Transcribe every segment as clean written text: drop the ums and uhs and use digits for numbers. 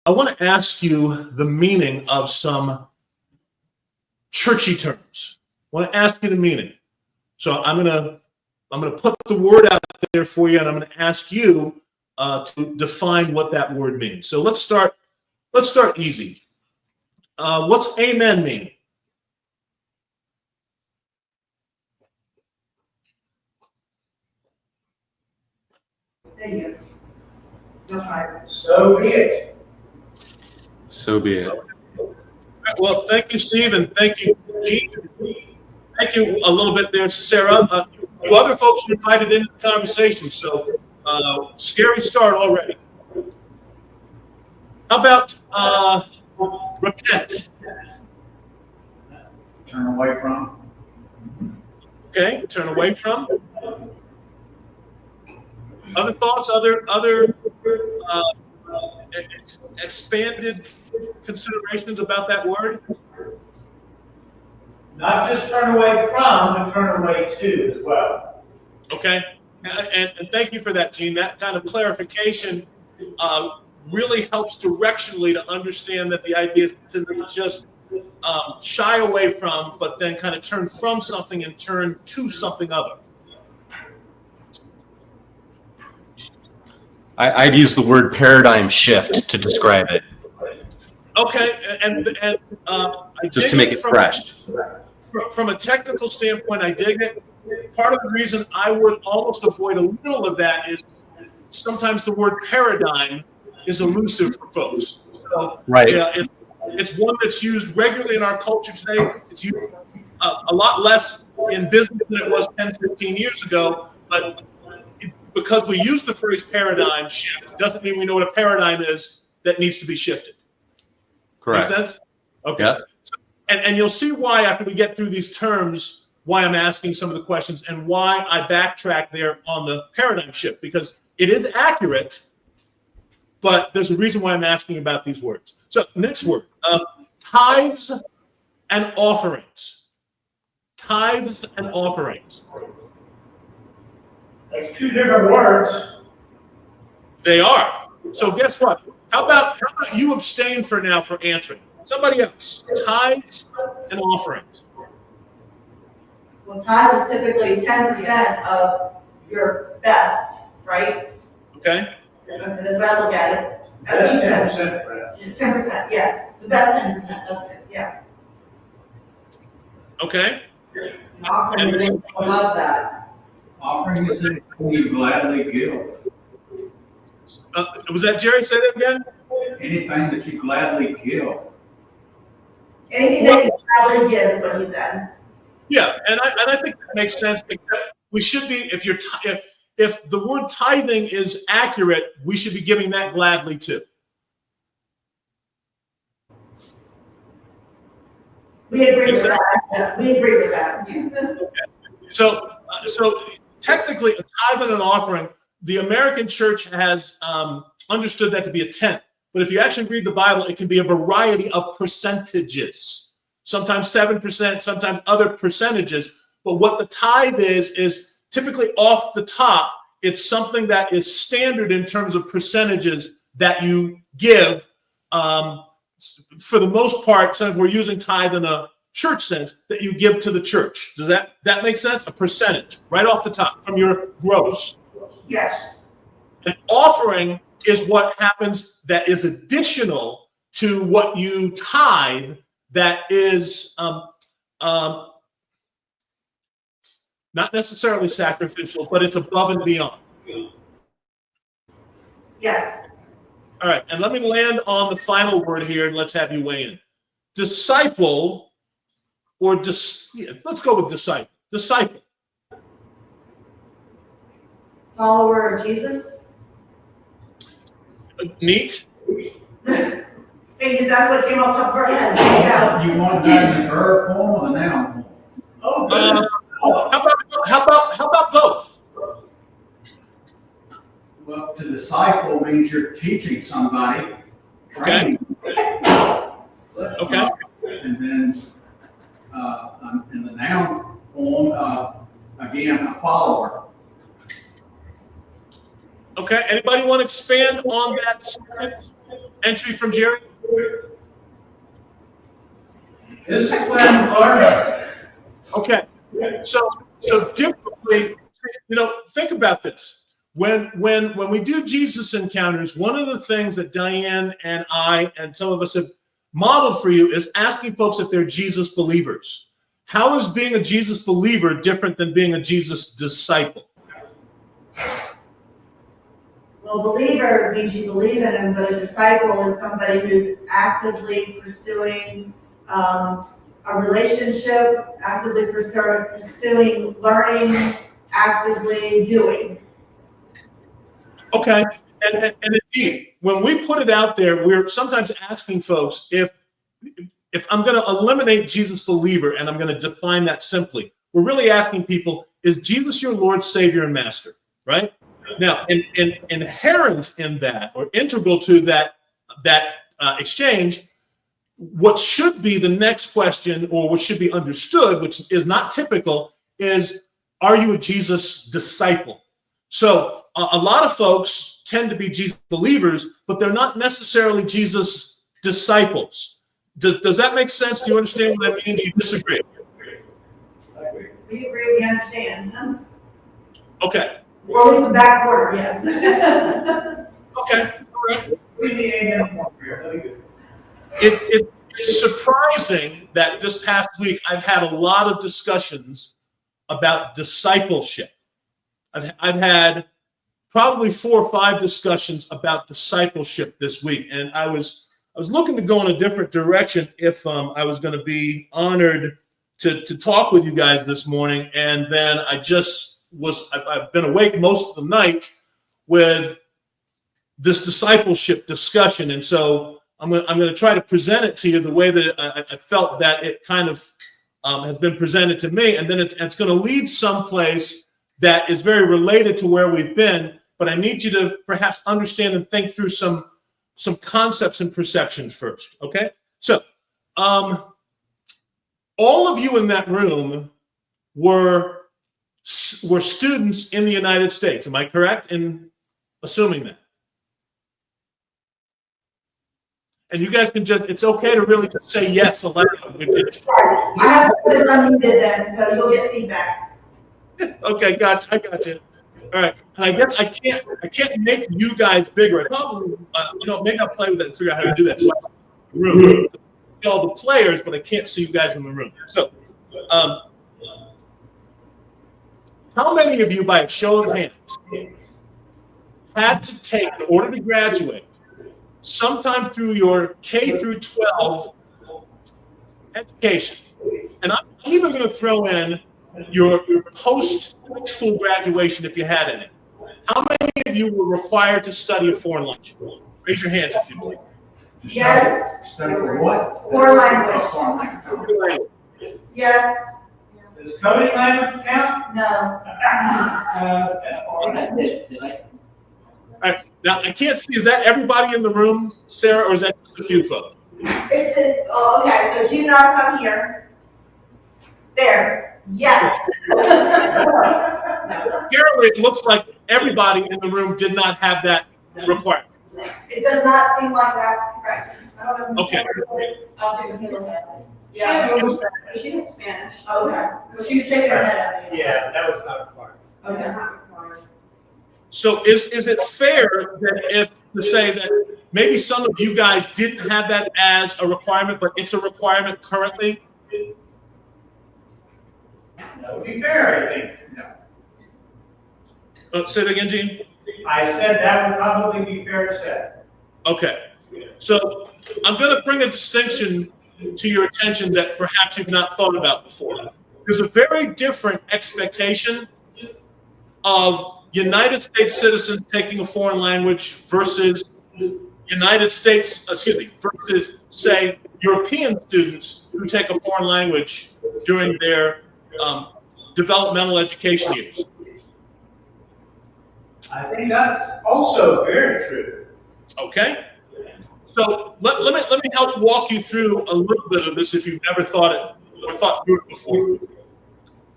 I want to ask you the meaning of some churchy terms. I want to ask you the meaning. So I'm gonna put the word out there for you, and I'm gonna ask you to define what that word means. So let's start easy. What's amen mean? So be it. So be it. Well, thank you, Steve, and thank you, Gene. Thank you a little bit there, Sarah. You other folks were invited into the conversation, so scary start already. How about repent? Turn away from. Okay, turn away from. Other thoughts? Other expanded considerations about that word? Not just turn away from, but turn away to as well. Okay, and thank you for that, Gene. That kind of clarification really helps directionally to understand that the idea is to just shy away from, but then kind of turn from something and turn to something other. I'd use the word paradigm shift to describe it. Okay, and just to make it fresh. From a technical standpoint, I dig it. Part of the reason I would almost avoid a little of that is sometimes the word paradigm is elusive for folks. So, right. Yeah, it's one that's used regularly in our culture today. It's used a lot less in business than it was 10, 15 years ago. But because we use the phrase paradigm shift, doesn't mean we know what a paradigm is that needs to be shifted. Correct. Make sense? Okay. Yeah. So, and you'll see why after we get through these terms, why I'm asking some of the questions and why I backtrack there on the paradigm shift, because it is accurate, but there's a reason why I'm asking about these words. So next word, tithes and offerings. Tithes and offerings. That's two different words. They are. So guess what? How about you abstain for now for answering? Somebody else. Tithes and offerings. Well, tithes is typically 10% of your best, right? Okay. And that's what I look at it. At least 10%. 10%, yes. The best 10%, that's it, yeah. Okay. Offering is above that. Offering is anything you gladly give. Was that Jerry? Say that again? Anything that you gladly give. Anything that you gladly give is what you said. Yeah, and I think that makes sense. Except we should be, if the word tithing is accurate, we should be giving that gladly too. We agree with that. Yeah, we agree with that. Okay. So technically, a tithe and an offering, the American church has understood that to be a tenth. But if you actually read the Bible, it can be a variety of percentages. Sometimes 7%, sometimes other percentages. But what the tithe is typically off the top. It's something that is standard in terms of percentages that you give. For the most part, since we're using tithe in a church sense, that you give to the church. Does that make sense? A percentage right off the top from your gross. Yes. An offering is what happens that is additional to what you tithe, that is not necessarily sacrificial, but it's above and beyond. Yes. All right, and let me land on the final word here, and let's have you weigh in. Disciple, or let's go with disciple. Disciple. Follower of Jesus. Neat. Because that's what came off the top of our head. Yeah. You want that in the verb form or the noun form? How about both? Well, to disciple means you're teaching somebody. Okay. Okay. And then in the noun form, again, a follower. Okay. Anybody want to expand on that sentence? entry from Jerry? Discipline learner. Okay. So differently, think about this. When we do Jesus encounters, one of the things that Diane and I and some of us have modeled for you is asking folks if they're Jesus believers. How is being a Jesus believer different than being a Jesus disciple? Well, believer means you believe in him, but a disciple is somebody who's actively pursuing a relationship, actively pursuing learning, actively doing. Okay. And indeed, when we put it out there, we're sometimes asking folks if I'm going to eliminate Jesus believer and I'm going to define that simply, we're really asking people, is Jesus your Lord, Savior, and Master? Right? Now, inherent in that, or integral to that exchange, what should be the next question, or what should be understood, which is not typical, is, are you a Jesus disciple? So a lot of folks tend to be Jesus believers, but they're not necessarily Jesus disciples. Does that make sense? Do you understand what I mean? Do you disagree? We agree, we understand. Huh? Okay. Or at least the back order, yes. Okay. All right. We need amen for here. That'd be good. It's surprising that this past week I've had a lot of discussions about discipleship. I've had probably 4 or 5 discussions about discipleship this week, and I was looking to go in a different direction if I was going to be honored to talk with you guys this morning, and then I've been awake most of the night with this discipleship discussion, and so I'm going to try to present it to you the way that I felt that it kind of has been presented to me, and then it's going to lead someplace that is very related to where we've been, but I need you to perhaps understand and think through some concepts and perceptions first, okay? So all of you in that room were students in the United States. Am I correct in assuming that? And you guys can it's okay to really just say yes aloud. I have this unmuted then, so you'll get feedback. Okay, gotcha. I got you. All right. And I guess I can't make you guys bigger. I probably, maybe I'll play with it and figure out how to do that. So room. All the players, but I can't see you guys in the room. So, how many of you, by a show of hands, had to take, in order to graduate, sometime through your K through 12 education, and I'm even going to throw in your post-school graduation if you had any. How many of you were required to study a foreign language? Raise your hands if you please. Yes. Study for what? Foreign language. Foreign language. Yes. Does coding language count? No. Did I? All right. Now, I can't see, is that everybody in the room, Sarah, or is that just a few folks? Okay, so Gene and I come here. There. Yes. Apparently, it looks like everybody in the room did not have that requirement. It does not seem like that, correct? I don't know. Okay. I don't think Hila has. Yeah, she did Spanish. Okay. She was shaking her head at me. Yeah, that was not required. Okay. So is it fair that to say that maybe some of you guys didn't have that as a requirement, but it's a requirement currently? That would be fair, I think. No. Say that again, Gene? I said that would probably be fair to say. Okay. So I'm going to bring a distinction to your attention that perhaps you've not thought about before. There's a very different expectation of United States citizens taking a foreign language versus versus, say, European students who take a foreign language during their developmental education years. I think that's also very true. Okay? So let me help walk you through a little bit of this if you've never thought through it before.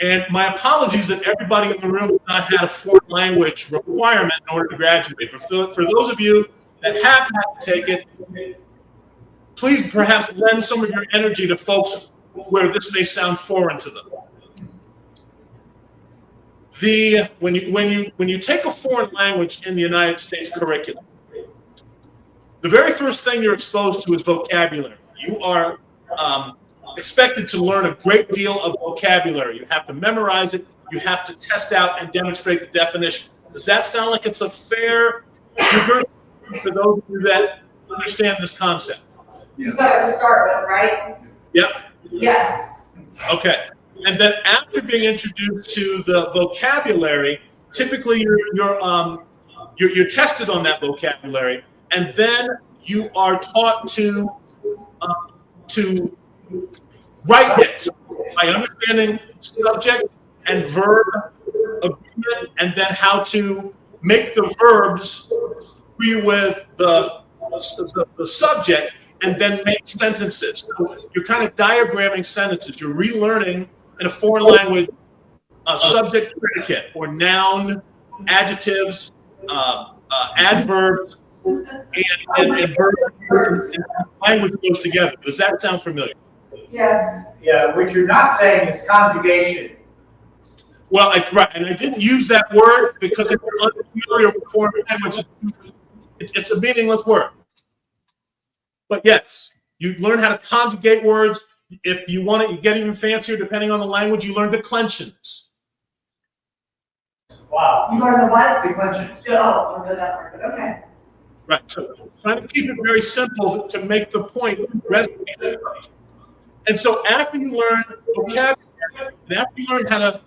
And my apologies that everybody in the room has not had a foreign language requirement in order to graduate. But for those of you that have had to take it, please perhaps lend some of your energy to folks where this may sound foreign to them. When you take a foreign language in the United States curriculum, the very first thing you're exposed to is vocabulary. You are expected to learn a great deal of vocabulary. You have to memorize it. You have to test out and demonstrate the definition. Does that sound like it's a fair regurgitation for those of you that understand this concept? You got to start with, right? Yep. Yes. Okay. And then after being introduced to the vocabulary, typically you're tested on that vocabulary, and then you are taught to write it by understanding subject and verb agreement, and then how to make the verbs agree with the subject, and then make sentences. So you're kind of diagramming sentences. You're relearning in a foreign language subject predicate or noun, adjectives, adverbs, and verbs, and language goes together. Does that sound familiar? Yes. Yeah, what you're not saying is conjugation. Well, right, and I didn't use that word because if you're unfamiliar with foreign language, it's a meaningless word. But yes, you learn how to conjugate words. If you want it, you get even fancier depending on the language. You learn declensions. Wow. You learn the what? Declensions. Oh, I don't know that word, but okay. Right. So trying to keep it very simple to make the point resonate. And so after you learn vocabulary, and after you learn how to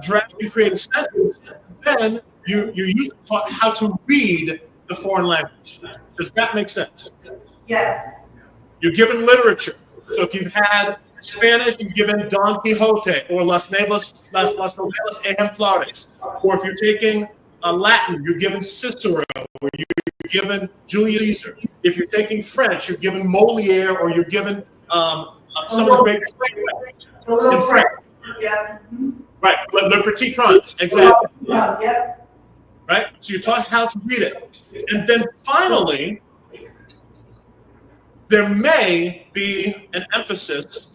draft and create a sentence, then you're usually taught how to read the foreign language. Does that make sense? Yes. You're given literature. So if you've had Spanish, you're given Don Quixote or Las Novelas Ejemplares. Or if you're taking Latin, you're given Cicero, or you're given Julius Caesar. If you're taking French, you're given Moliere, or you're given some of the great playwrights in French. Yeah. Right, Le Petit Prince, exactly. Yep. Right, so you're taught how to read it. And then finally, there may be an emphasis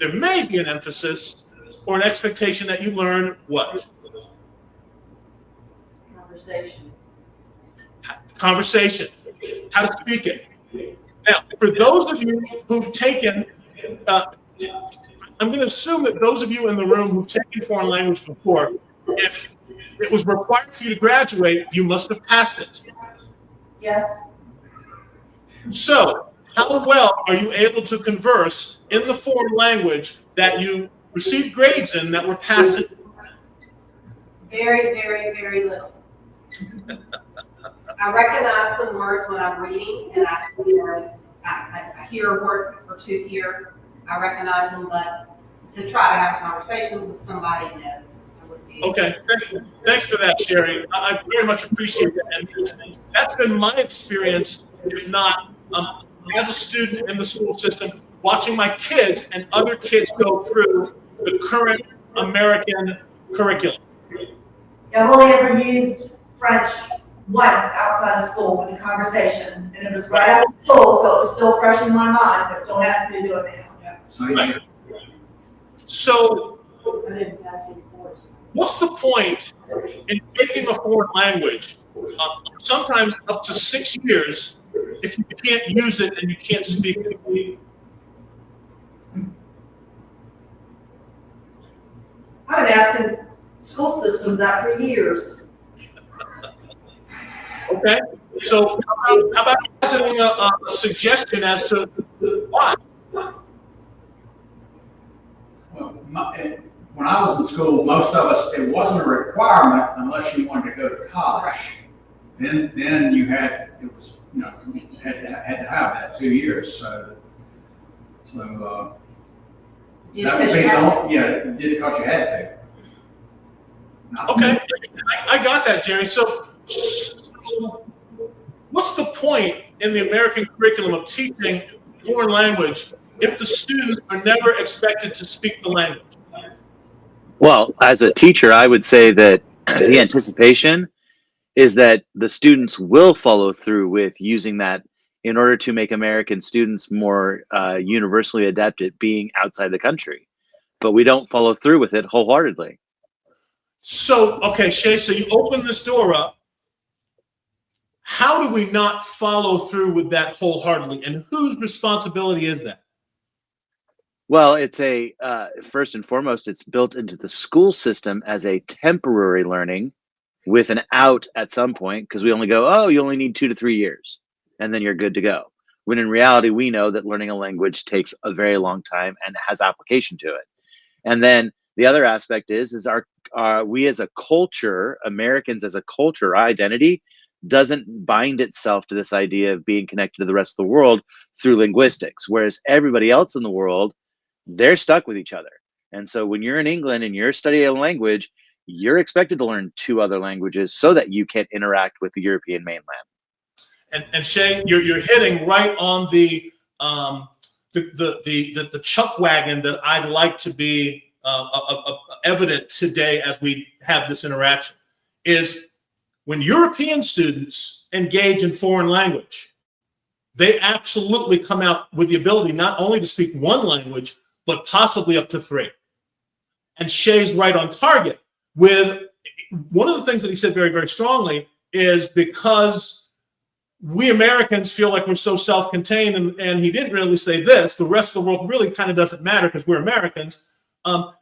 or an expectation that you learn what? Conversation. How to speak it. Now, for those of you who've taken, I'm going to assume that those of you in the room who've taken foreign language before, if it was required for you to graduate, you must have passed it. Yes. So, how well are you able to converse in the foreign language that you received grades in that were passing? Very, very, very little. I recognize some words when I'm reading, and I hear a word or two here. I recognize them, but to try to have a conversation with somebody, no, I wouldn't be. Okay, thanks for that, Sherry. I very much appreciate that. And that's been my experience, if not as a student in the school system, watching my kids and other kids go through the current American curriculum. I've only ever used French once outside of school with a conversation, and it was right after school, so it was still fresh in my mind, but don't ask me to do it now. Right. So, I didn't pass any course. what's the point in taking a foreign language, sometimes up to 6 years, if you can't use it and you can't speak it? I've been asking school systems that for years. Okay, so how about positing a suggestion as to why? Well, when I was in school, most of us, it wasn't a requirement unless you wanted to go to college. Then you had, it was, you know, had to have that 2 years. So Did that would it be because you had to? yeah, you did it because you had to. Okay, I got that, Jerry. So what's the point in the American curriculum of teaching foreign language if the students are never expected to speak the language? Well, as a teacher, I would say that the anticipation is that the students will follow through with using that in order to make American students more universally adept at being outside the country. But we don't follow through with it wholeheartedly. So, okay, Shay, so you open this door up. How do we not follow through with that wholeheartedly? And whose responsibility is that? Well, it's a first and foremost, it's built into the school system as a temporary learning with an out at some point, because we only go, oh, you only need 2 to 3 years, and then you're good to go. When in reality, we know that learning a language takes a very long time and has application to it. And then the other aspect is our we as a culture, Americans as a culture, our identity doesn't bind itself to this idea of being connected to the rest of the world through linguistics, whereas everybody else in the world, they're stuck with each other. And so when you're in England and you're studying a language, you're expected to learn 2 other languages so that you can interact with the European mainland. And Shay, you're hitting right on the chuck wagon that I'd like to be evident today as we have this interaction. Is when European students engage in foreign language, they absolutely come out with the ability not only to speak 1 language, but possibly up to 3. And Shay's right on target with one of the things that he said very, very strongly is because we Americans feel like we're so self-contained, and he didn't really say this, the rest of the world really kind of doesn't matter because we're Americans.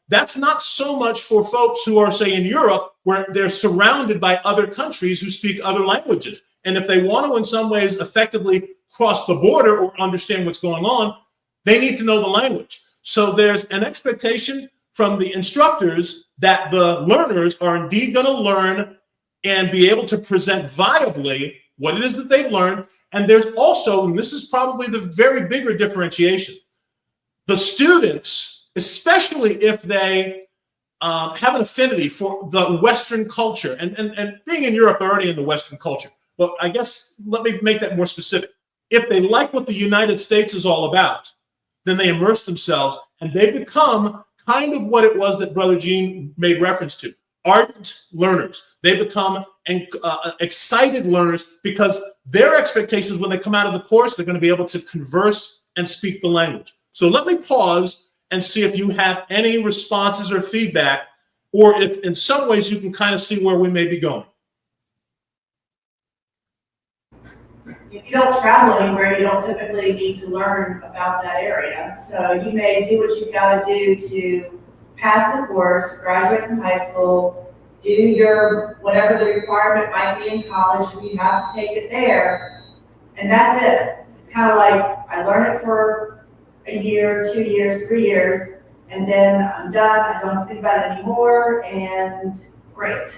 That's not so much for folks who are, say, in Europe, where they're surrounded by other countries who speak other languages. And if they want to, in some ways, effectively cross the border or understand what's going on, they need to know the language. So there's an expectation from the instructors that the learners are indeed going to learn and be able to present viably what it is that they've learned. And there's also, and this is probably the very bigger differentiation, the students, especially if they have an affinity for the Western culture, and being in Europe, they're already in the Western culture. But I guess let me make that more specific. If they like what the United States is all about, then they immerse themselves and they become kind of what it was that Brother Gene made reference to, ardent learners. They become excited learners because their expectations when they come out of the course, they're going to be able to converse and speak the language. So let me pause and see if you have any responses or feedback, or if in some ways you can kind of see where we may be going. If you don't travel anywhere, you don't typically need to learn about that area. So you may do what you've got to do to pass the course, graduate from high school, do your, whatever the requirement might be in college, if you have to take it there, and that's it. It's kind of like, I learn it for a year, 2 years, 3 years, and then I'm done, I don't have to think about it anymore, and great.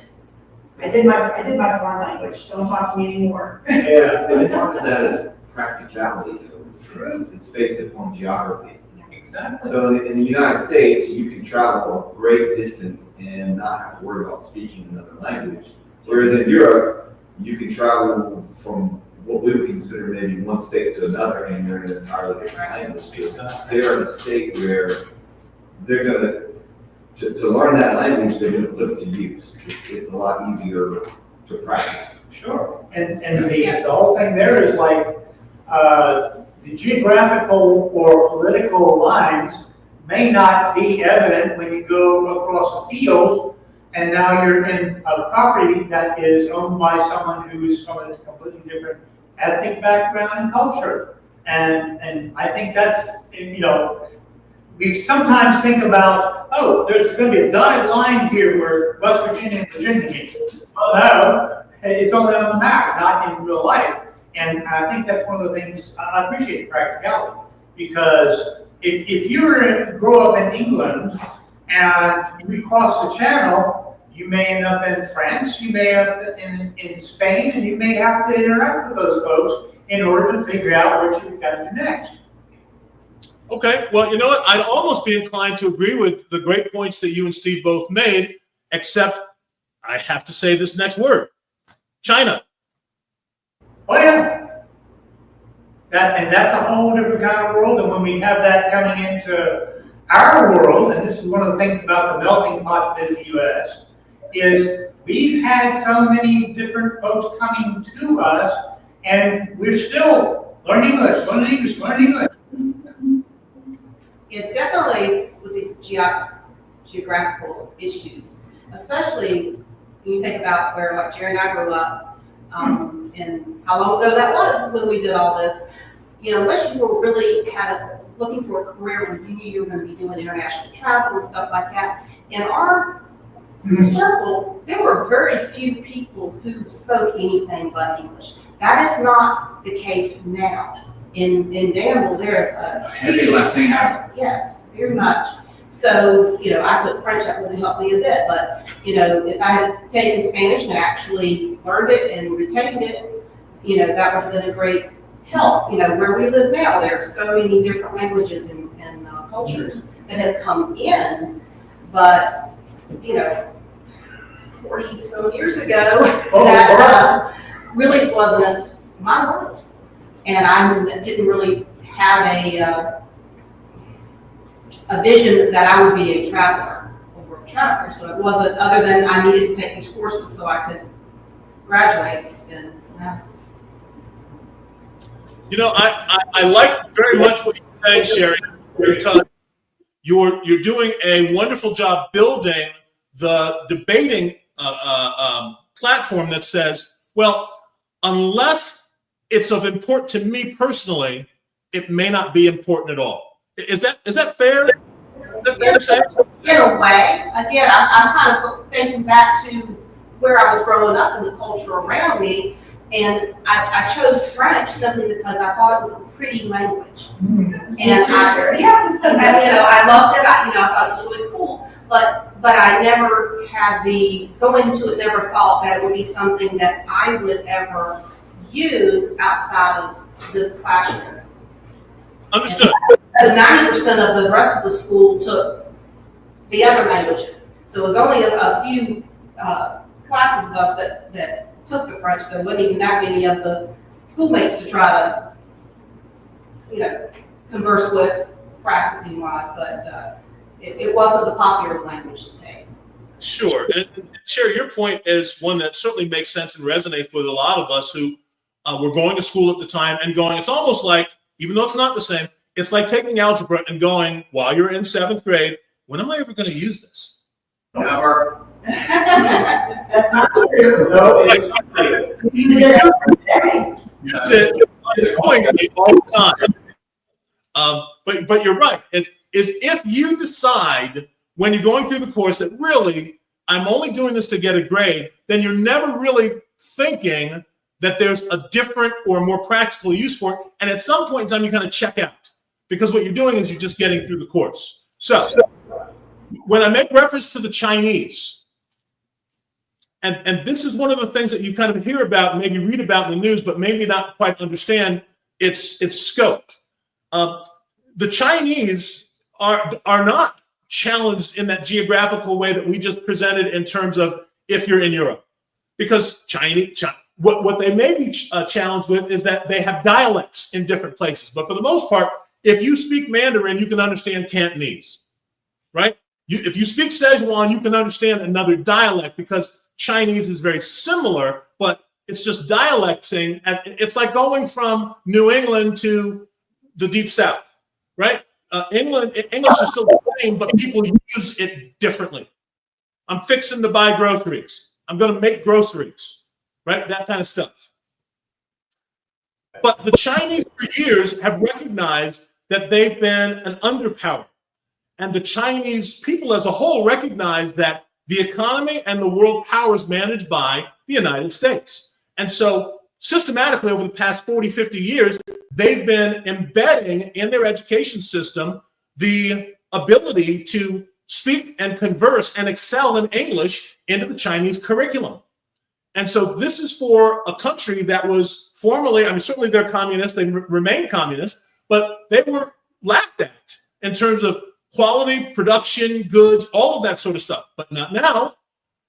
I did my foreign language, don't talk to me anymore. Yeah. And part of that is practicality, though. It's based upon geography. Exactly. So in the United States, you can travel a great distance and not have to worry about speaking another language. Whereas in Europe, you can travel from what we would consider maybe one state to another, and they're in an entirely different language. So they're in a state where they're going to learn that language, they're going to put it to use. It's a lot easier to practice. Sure. And the whole thing there is like, the geographical or political lines may not be evident when you go across a field and now you're in a property that is owned by someone who is from a completely different ethnic background and culture. And I think that's, you know, we sometimes think about, oh, there's going to be a dotted line here where West Virginia and Virginia meet. Well, no, it's only on the map, not in real life. And I think that's one of the things, I appreciate practicality, because if you grow up in England and you cross the channel, you may end up in France, you may end up in Spain, and you may have to interact with those folks in order to figure out what you've got to do next. Okay, well, you know what? I'd almost be inclined to agree with the great points that you and Steve both made, except I have to say this next word, China. Oh yeah, and that's a whole different kind of world. And when we have that coming into our world, and this is one of the things about the melting pot that is the U.S., is we've had so many different folks coming to us, and we're still Learn English, learn English, learn English. Yeah, definitely with the geographical issues, especially when you think about where like Jerry and I grew up, and how long ago that was when we did all this. You know, unless you were really looking for a career where you knew you were going to be doing international travel and stuff like that. In our circle, there were very few people who spoke anything but English. That is not the case now. In Danville, there is a Heavy Latino. Yes, very much. So, you know, I took French, that would have helped me a bit, but, you know, if I had taken Spanish and actually learned it and retained it, you know, that would have been a great help. You know, where we live now, there are so many different languages and cultures that have come in, but, you know, 40 some years ago, that really wasn't my world. And I didn't really have a vision that I would be a traveler, a world traveler. So it wasn't, other than I needed to take these courses so I could graduate. And You know, I like very much what you're saying, Sherry, because you're doing a wonderful job building the debating platform that says, well, unless it's of import to me personally, it may not be important at all. Is that fair? Is that fair to say? in a way, again, I'm kind of thinking back to where I was growing up and the culture around me. And I chose French simply because I thought it was a pretty language. And I loved it. I thought it was really cool. But I never had going into it, never thought that it would be something that I would ever use outside of this classroom. Understood. Because 90% of the rest of the school took the other languages. So it was only a few classes of us that took the French. There wasn't even that many of the schoolmates to try to, converse with practicing wise, but it wasn't the popular language to take. Sure. And Sherry, your point is one that certainly makes sense and resonates with a lot of us who were going to school at the time and going, it's almost like, even though it's not the same, it's like taking algebra and going, while you're in 7th grade, when am I ever going to use this? Never. That's not true. No, it's not clear. You use it every day. That's it. It's going to be all the time. But you're right. It's if you decide when you're going through the course that really, I'm only doing this to get a grade, then you're never really thinking that there's a different or more practical use for it. And at some point in time, you kind of check out because what you're doing is you're just getting through the course. So when I make reference to the Chinese, and this is one of the things that you kind of hear about, maybe read about in the news, but maybe not quite understand its scope. The Chinese are not challenged in that geographical way that we just presented in terms of if you're in Europe. Because what they may be challenged with is that they have dialects in different places. But for the most part, if you speak Mandarin, you can understand Cantonese, right? If you speak Szechuan, you can understand another dialect because Chinese is very similar, but it's just dialecting. It's like going from New England to the Deep South, right? English is still the same, but people use it differently. I'm fixing to buy groceries. I'm going to make groceries, right? That kind of stuff. But the Chinese for years have recognized that they've been an underpower. And the Chinese people as a whole recognize that the economy and the world power is managed by the United States. And so systematically over the past 40, 50 years, they've been embedding in their education system the ability to speak and converse and excel in English into the Chinese curriculum. And so this is for a country that was formerly, certainly they're communist, they remain communist, but they were laughed at in terms of quality, production, goods, all of that sort of stuff, but not now.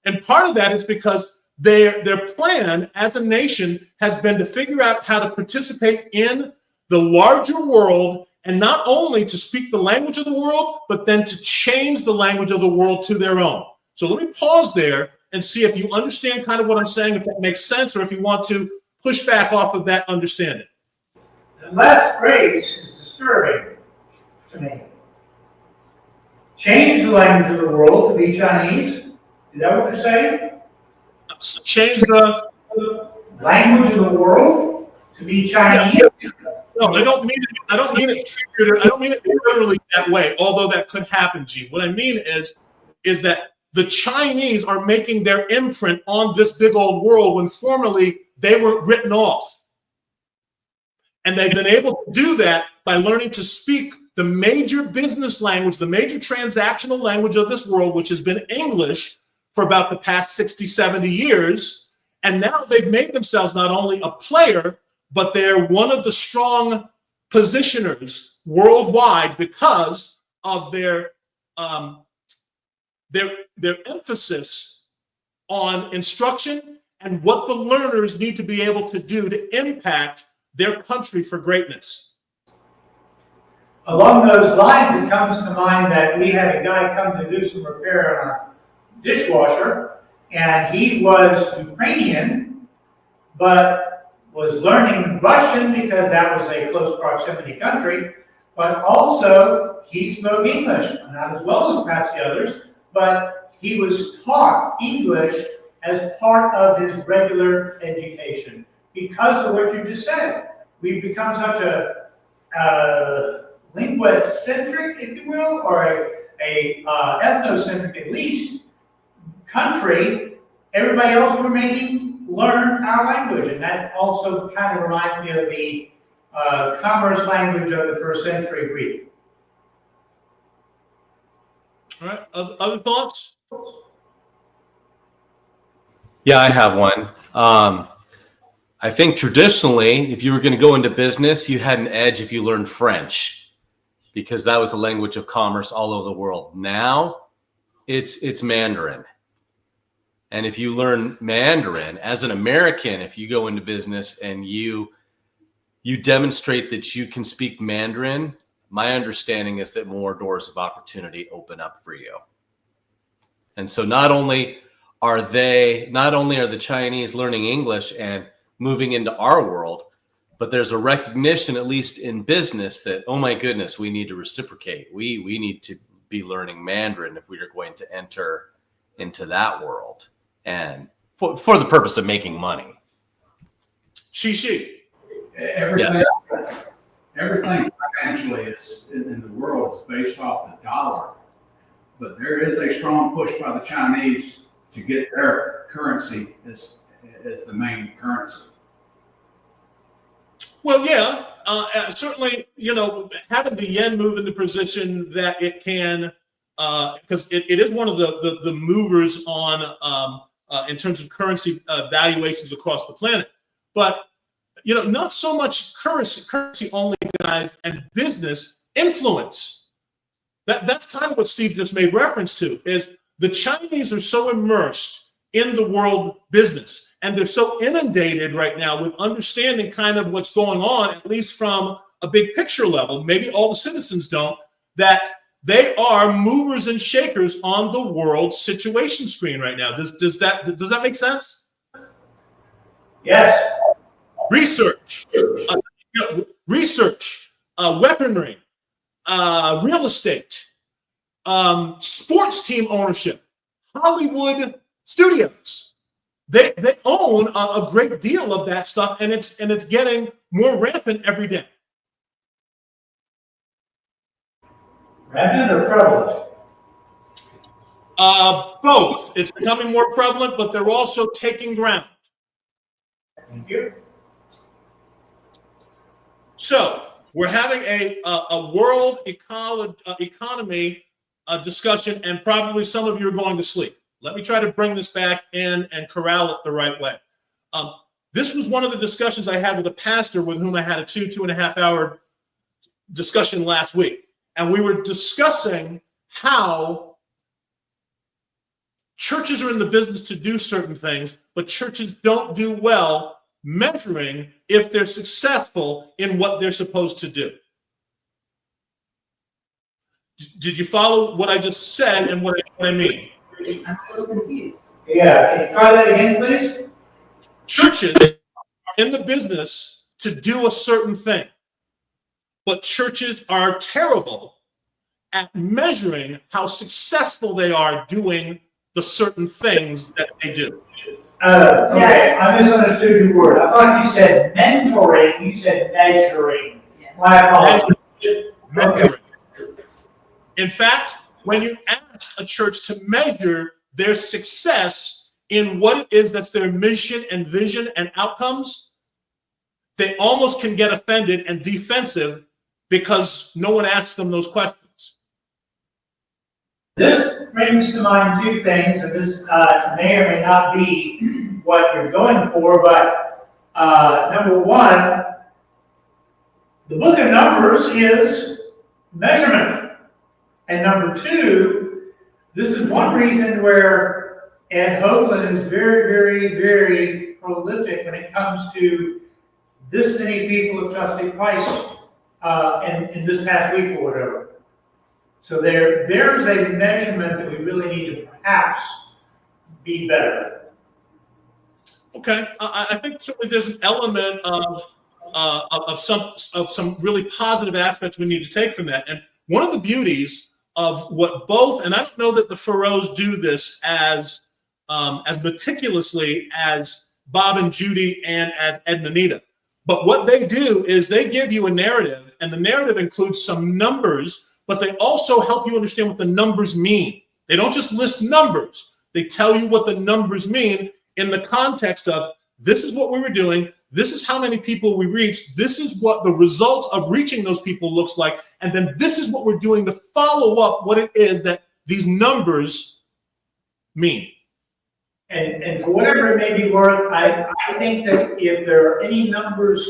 And part of that is because their plan as a nation has been to figure out how to participate in the larger world and not only to speak the language of the world, but then to change the language of the world to their own. So let me pause there and see if you understand kind of what I'm saying, if that makes sense, or if you want to push back off of that understanding. last phrase is disturbing to me. Change the language of the world to be Chinese? Is that what you're saying? Change the. Language of the world to be Chinese? No, I don't mean it. I don't mean it figuratively. I don't mean it literally that way. Although that could happen, Gene. What I mean is that the Chinese are making their imprint on this big old world when formerly they were written off, and they've been able to do that by learning to speak the major business language, the major transactional language of this world, which has been English for about the past 60, 70 years. And now they've made themselves not only a player, but they're one of the strong positioners worldwide because of their emphasis on instruction and what the learners need to be able to do to impact their country for greatness. Along those lines, it comes to mind that we had a guy come to do some repair on our dishwasher, and he was Ukrainian, but was learning Russian because that was a close proximity country, but also he spoke English, not as well as perhaps the others, but he was taught English as part of his regular education because of what you just said. We've become such a linguicentric, if you will, or a ethnocentric at least, country. Everybody else we're making learn our language, and that also kind of reminds me of the commerce language of the first century Greek. All right, other thoughts? Yeah, I have one. I think traditionally, if you were going to go into business, you had an edge if you learned French, because that was the language of commerce all over the world. Now, it's Mandarin. And if you learn Mandarin as an American, if you go into business and you demonstrate that you can speak Mandarin, my understanding is that more doors of opportunity open up for you. And so not only are the Chinese learning English and moving into our world, but there's a recognition, at least in business, that, oh my goodness, we need to reciprocate. We need to be learning Mandarin if we are going to enter into that world, and for the purpose of making money. Shishi. Everything, Yes. everything financially is in the world is based off the dollar, but there is a strong push by the Chinese to get their currency as the main currency. Well, yeah, certainly, having the yen move into position that it can, because it is one of the movers on in terms of currency valuations across the planet. But, not so much currency only, guys, and business influence. That's kind of what Steve just made reference to, is the Chinese are so immersed in the world business, and they're so inundated right now with understanding kind of what's going on, at least from a big picture level. Maybe all the citizens don't, that they are movers and shakers on the world situation screen right now. Does that make sense? Yes. Research, weaponry, real estate, sports team ownership, Hollywood studios. They own a great deal of that stuff, and it's getting more rampant every day. Rampant or prevalent? Both. It's becoming more prevalent, but they're also taking ground. Thank you. So we're having a world economy discussion, and probably some of you are going to sleep. Let me try to bring this back in and corral it the right way. This was one of the discussions I had with a pastor with whom I had a 2.5 hour discussion last week. And we were discussing how churches are in the business to do certain things, but churches don't do well measuring if they're successful in what they're supposed to do. Did you follow what I just said and what I mean? I'm a little confused. Yeah, can you try that again, please? Churches are in the business to do a certain thing. but churches are terrible at measuring how successful they are doing the certain things that they do. Okay, Yes. I misunderstood your word. I thought you said mentoring, you said measuring. Yeah. My apologies. Measuring. In fact, when you ask a church to measure their success in what it is that's their mission and vision and outcomes, they almost can get offended and defensive because no one asks them those questions. This brings to mind two things, and this may or may not be what you're going for, but number one, the book of Numbers is measurement. And number two, this is one reason where Ed Hoagland is very, very, very prolific when it comes to this many people have trusted Christ in this past week or whatever. So there's a measurement that we really need to perhaps be better. Okay, I think certainly there's an element of some really positive aspects we need to take from that. And one of the beauties of what both, and I don't know that the Farrows do this as meticulously as Bob and Judy and as Ed and Anita, but what they do is they give you a narrative, and the narrative includes some numbers, but they also help you understand what the numbers mean. They don't just list numbers. They tell you what the numbers mean in the context of, this is what we were doing, this is how many people we reached, this is what the result of reaching those people looks like, and then this is what we're doing to follow up what it is that these numbers mean. And for whatever it may be worth, I think that if there are any numbers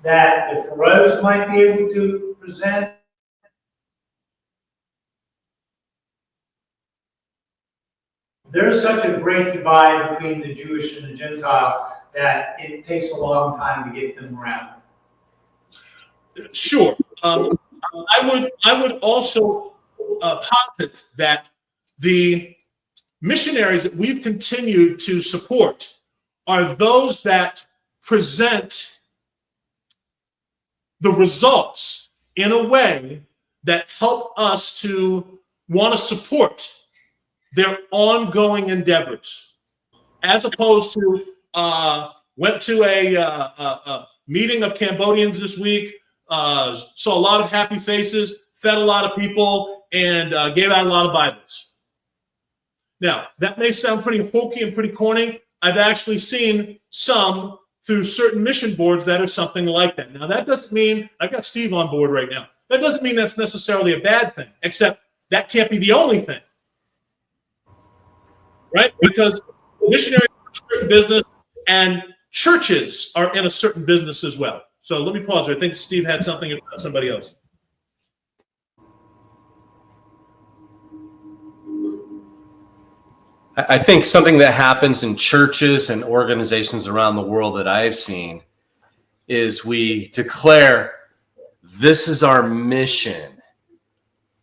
that the Farrows might be able to present, there's such a great divide between the Jewish and the Gentile that it takes a long time to get them around. Sure. I would also posit that the missionaries that we've continued to support are those that present the results in a way that help us to want to support their ongoing endeavors, as opposed to went to a meeting of Cambodians this week, saw a lot of happy faces, fed a lot of people, and gave out a lot of Bibles. Now, that may sound pretty hokey and pretty corny. I've actually seen some through certain mission boards that are something like that. Now, that doesn't mean, I've got Steve on board right now, that doesn't mean that's necessarily a bad thing, except that can't be the only thing. Right? Because missionaries are in a certain business and churches are in a certain business as well. So let me pause there. I think Steve had something about somebody else. I think something that happens in churches and organizations around the world that I've seen is we declare, this is our mission,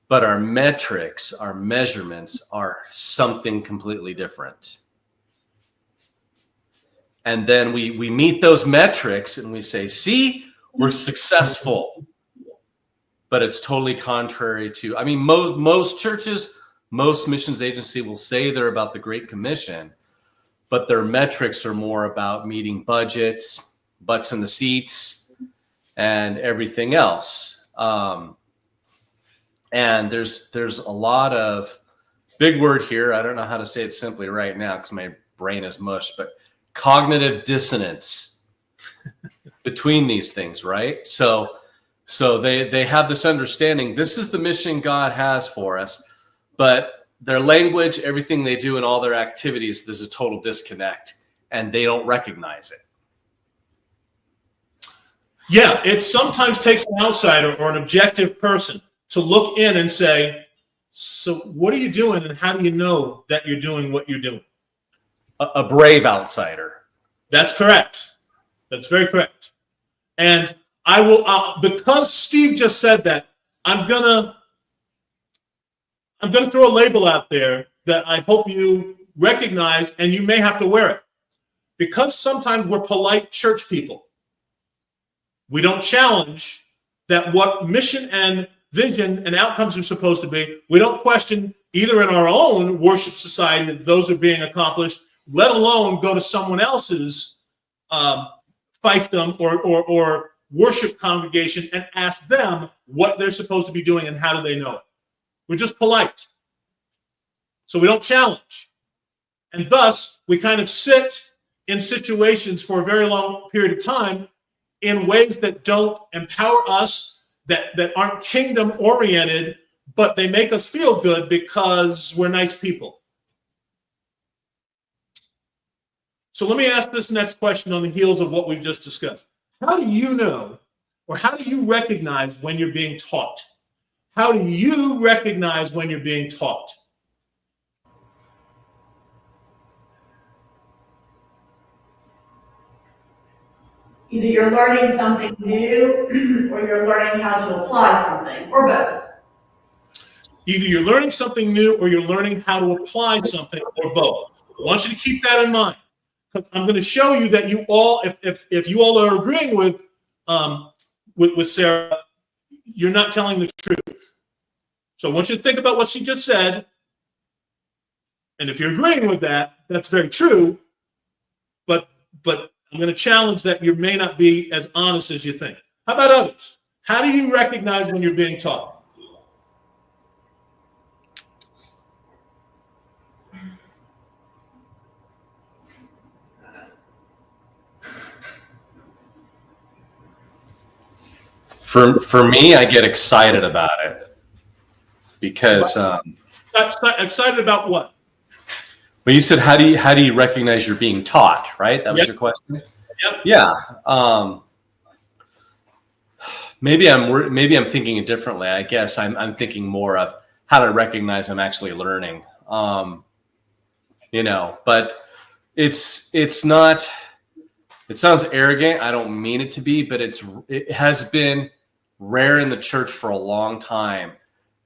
but our metrics, our measurements are something completely different. And then we meet those metrics and we say, see, we're successful. But it's totally contrary to, I mean, most churches, most missions agency will say they're about the Great Commission, but their metrics are more about meeting budgets, butts in the seats, and everything else. And there's a lot of, big word here, I don't know how to say it simply right now because my brain is mush, but cognitive dissonance between these things, right? So they have this understanding, this is the mission God has for us, but their language, everything they do in all their activities, there's a total disconnect and they don't recognize it. Yeah, it sometimes takes an outsider or an objective person to look in and say, so what are you doing and how do you know that you're doing what you're doing? A brave outsider. That's correct. That's very correct. And I will, because Steve just said that, I'm gonna throw a label out there that I hope you recognize, and you may have to wear it. Because sometimes we're polite church people, we don't challenge that what mission and vision and outcomes are supposed to be, we don't question either in our own worship society that those are being accomplished, let alone go to someone else's fiefdom or worship congregation and ask them what they're supposed to be doing and how do they know it. We're just polite. So we don't challenge. And thus, we kind of sit in situations for a very long period of time in ways that don't empower us, that aren't kingdom oriented, but they make us feel good because we're nice people. So let me ask this next question on the heels of what we've just discussed. How do you know, or how do you recognize when you're being taught? How do you recognize when you're being taught? Either you're learning something new or you're learning how to apply something, or both. Either you're learning something new or you're learning how to apply something, or both. I want you to keep that in mind, because I'm going to show you that you all, if you all are agreeing with Sarah, you're not telling the truth. So I want you to think about what she just said, and if you're agreeing with that, that's very true. But I'm going to challenge that you may not be as honest as you think. How about others? How do you recognize when you're being taught? For me, I get excited about it because Excited about what? well, you said how do you recognize you're being taught, right? That was your question. Yep. Yeah. Maybe I'm thinking it differently. I guess I'm thinking more of how to recognize I'm actually learning. But it's not. It sounds arrogant. I don't mean it to be, but it has been rare in the church for a long time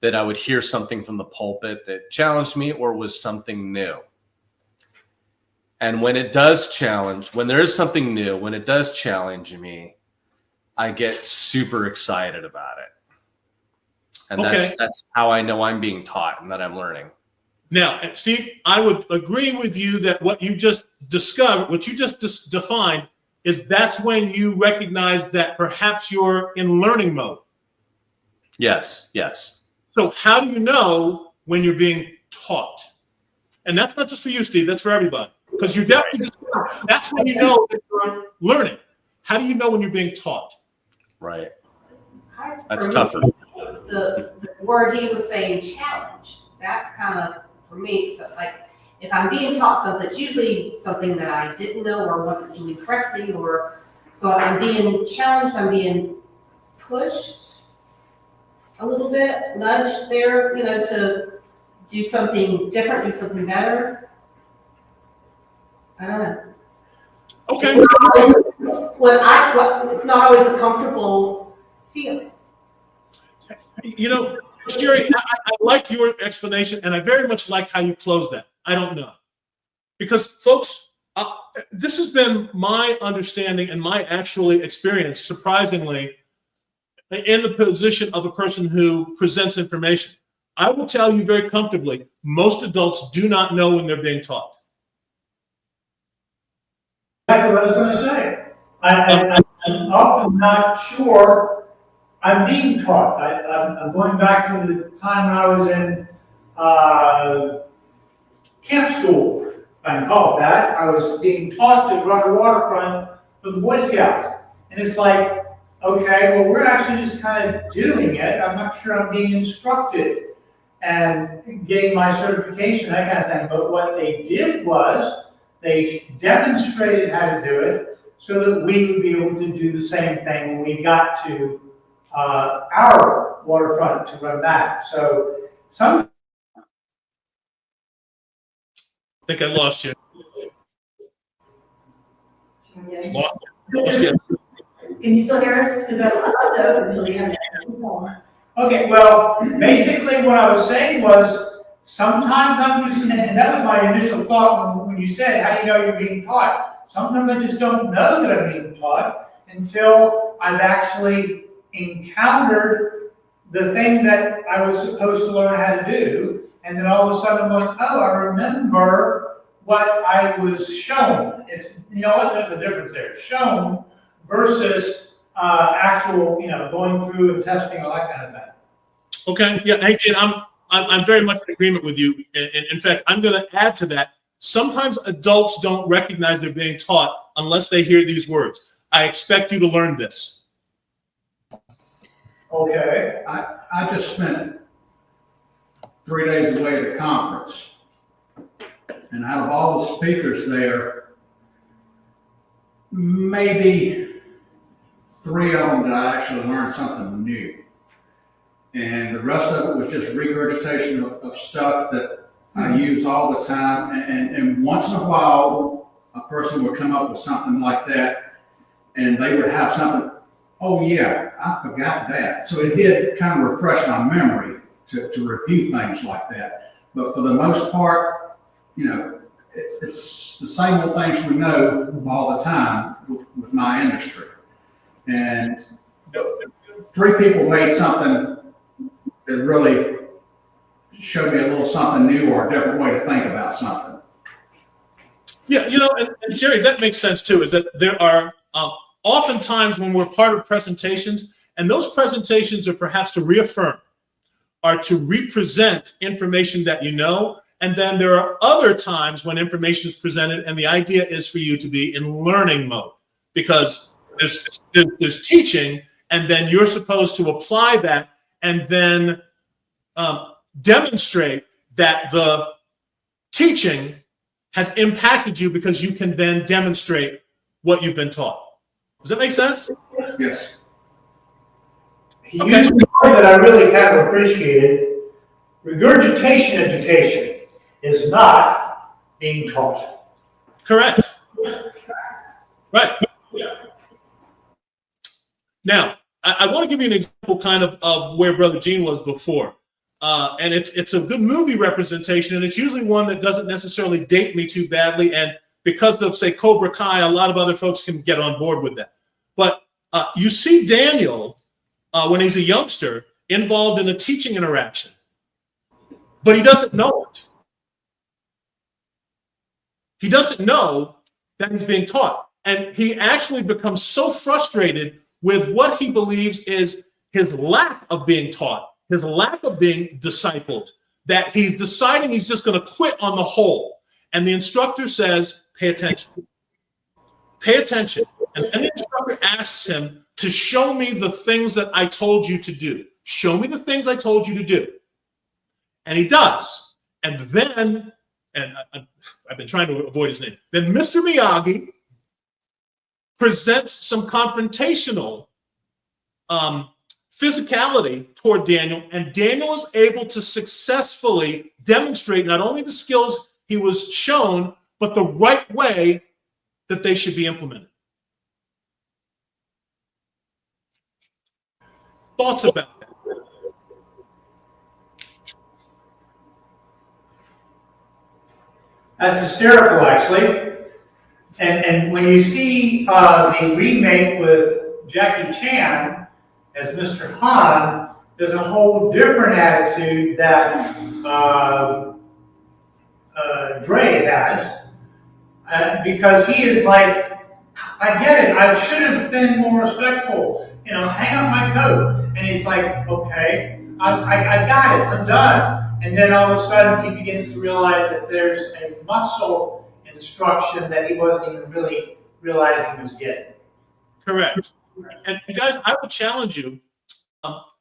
that I would hear something from the pulpit that challenged me or was something new. And when it does challenge, when there is something new, when it does challenge me, I get super excited about it. And that's how I know I'm being taught and that I'm learning. Now, Steve, I would agree with you that what you just discovered, what you just defined, is that's when you recognize that perhaps you're in learning mode. Yes. So how do you know when you're being taught? And that's not just for you, Steve, that's for everybody. Because you're definitely that's when you know that you're learning. How do you know when you're being taught? Right. For That's me, tougher. The word he was saying, challenge, that's kind of, for me, so like, if I'm being taught something, it's usually something that I didn't know or wasn't doing correctly, so I'm being challenged, I'm being pushed a little bit, nudged there, to do something different, do something better. I don't know. Okay. It's not always a comfortable feeling. Sherry, I like your explanation, and I very much like how you close that. I don't know. Because, folks, this has been my understanding and my actually experience, surprisingly, in the position of a person who presents information. I will tell you very comfortably, most adults do not know when they're being taught. That's what I was going to say. I'm often not sure I'm being taught. I'm going back to the time when I was in camp school, if I can call it that. I was being taught to run a waterfront for the Boy Scouts. And it's like, okay, well, we're actually just kind of doing it. I'm not sure I'm being instructed and getting my certification, that kind of thing. But what they did was they demonstrated how to do it so that we would be able to do the same thing when we got to our waterfront to run that. So some. I think I lost you. Yeah. Lost you. Can you still hear us? Because I left it open until the end. Okay, well, basically what I was saying was sometimes I'm just, and that was my initial thought when you said, how do you know you're being taught? Sometimes I just don't know that I'm being taught until I've actually encountered the thing that I was supposed to learn how to do, and then all of a sudden I'm going, oh, I remember what I was shown. It's, you know what, there's a difference there. Shown versus actual, going through and testing, all that kind of thing. Okay, yeah, hey, Jane, I'm very much in agreement with you. In fact, I'm going to add to that. Sometimes adults don't recognize they're being taught unless they hear these words. I expect you to learn this. Okay. I just spent 3 days away at a conference. And out of all the speakers there, maybe 3 of them that I actually learned something new. And the rest of it was just regurgitation of stuff that I use all the time. And once in a while, a person would come up with something like that, and they would have something, oh yeah, I forgot that. So it did kind of refresh my memory to review things like that. But for the most part, it's the same old things we know all the time with my industry. And 3 people made something that really showed me a little something new or a different way to think about something. Yeah, and Jerry, that makes sense too, is that there are oftentimes when we're part of presentations, and those presentations are perhaps to reaffirm, are to represent information that you know, and then there are other times when information is presented and the idea is for you to be in learning mode, because there's teaching, and then you're supposed to apply that and then demonstrate that the teaching has impacted you because you can then demonstrate what you've been taught. Does that make sense? Yes. He used a word that I really kind of appreciated. Regurgitation education is not being taught. Correct. Right. Now, I want to give you an example kind of where Brother Gene was before. And it's a good movie representation, and it's usually one that doesn't necessarily date me too badly. And because of, say, Cobra Kai, a lot of other folks can get on board with that. But you see Daniel, when he's a youngster, involved in a teaching interaction, but he doesn't know it. He doesn't know that he's being taught. And he actually becomes so frustrated with what he believes is his lack of being taught, his lack of being discipled, that he's deciding he's just going to quit on the whole. And the instructor says, pay attention. Pay attention. And then the instructor asks him to show me the things that I told you to do. Show me the things I told you to do. And he does. And then, and I've been trying to avoid his name, then Mr. Miyagi presents some confrontational physicality toward Daniel, and Daniel is able to successfully demonstrate not only the skills he was shown, but the right way that they should be implemented. Thoughts about that? That's hysterical, actually. And when you see the remake with Jackie Chan as Mr. Han, there's a whole different attitude that Dre has, because he is like, I get it, I should have been more respectful, hang up my coat. And he's like, okay, I got it, I'm done. And then all of a sudden he begins to realize that there's a muscle instruction that he wasn't even really realizing he was getting. Correct. And guys, I would challenge you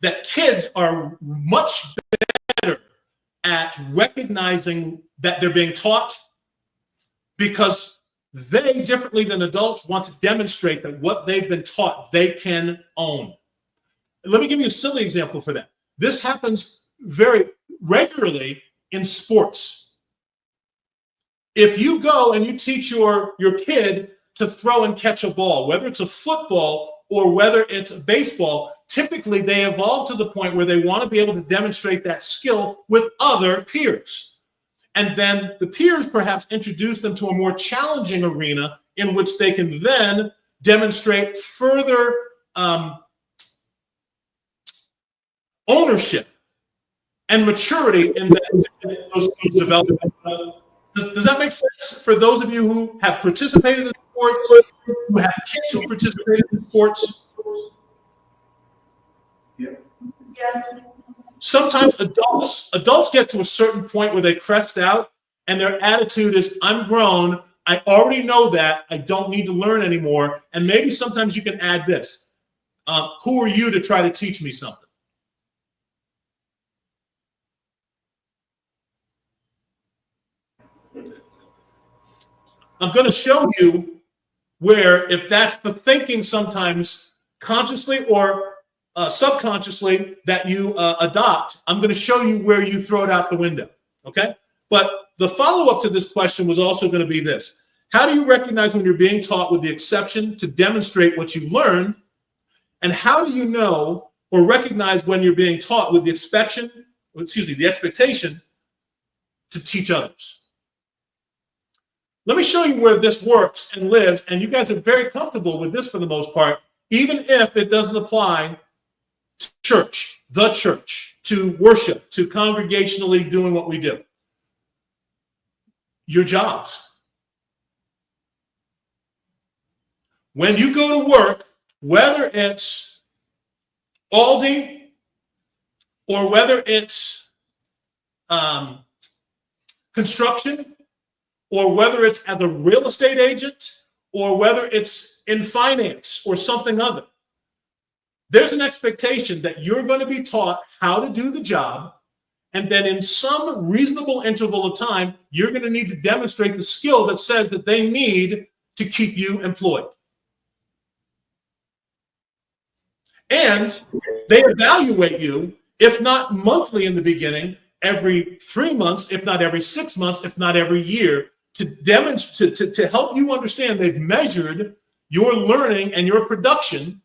that kids are much better at recognizing that they're being taught, because they, differently than adults, want to demonstrate that what they've been taught they can own. Let me give you a silly example for that. This happens very regularly in sports. If you go and you teach your kid to throw and catch a ball, whether it's a football or whether it's a baseball, typically they evolve to the point where they want to be able to demonstrate that skill with other peers. And then the peers perhaps introduce them to a more challenging arena in which they can then demonstrate further ownership and maturity in those development. Does that make sense for those of you who have participated in sports, who have kids who participated in sports? Yes. Sometimes adults get to a certain point where they crest out and their attitude is, I'm grown, I already know that, I don't need to learn anymore. And maybe sometimes you can add this. Who are you to try to teach me something? I'm going to show you where, if that's the thinking sometimes consciously or subconsciously that you adopt, I'm going to show you where you throw it out the window, okay? But the follow-up to this question was also going to be this. How do you recognize when you're being taught with the exception to demonstrate what you learned? And how do you know or recognize when you're being taught with the expectation to teach others? Let me show you where this works and lives, and you guys are very comfortable with this for the most part, even if it doesn't apply to church, the church, to worship, to congregationally doing what we do. Your jobs. When you go to work, whether it's Aldi or whether it's construction, or whether it's as a real estate agent, or whether it's in finance or something other, there's an expectation that you're going to be taught how to do the job, and then in some reasonable interval of time, you're going to need to demonstrate the skill that says that they need to keep you employed. And they evaluate you, if not monthly in the beginning, every 3 months, if not every 6 months, if not every year, to demonstrate, to help you understand they've measured your learning and your production.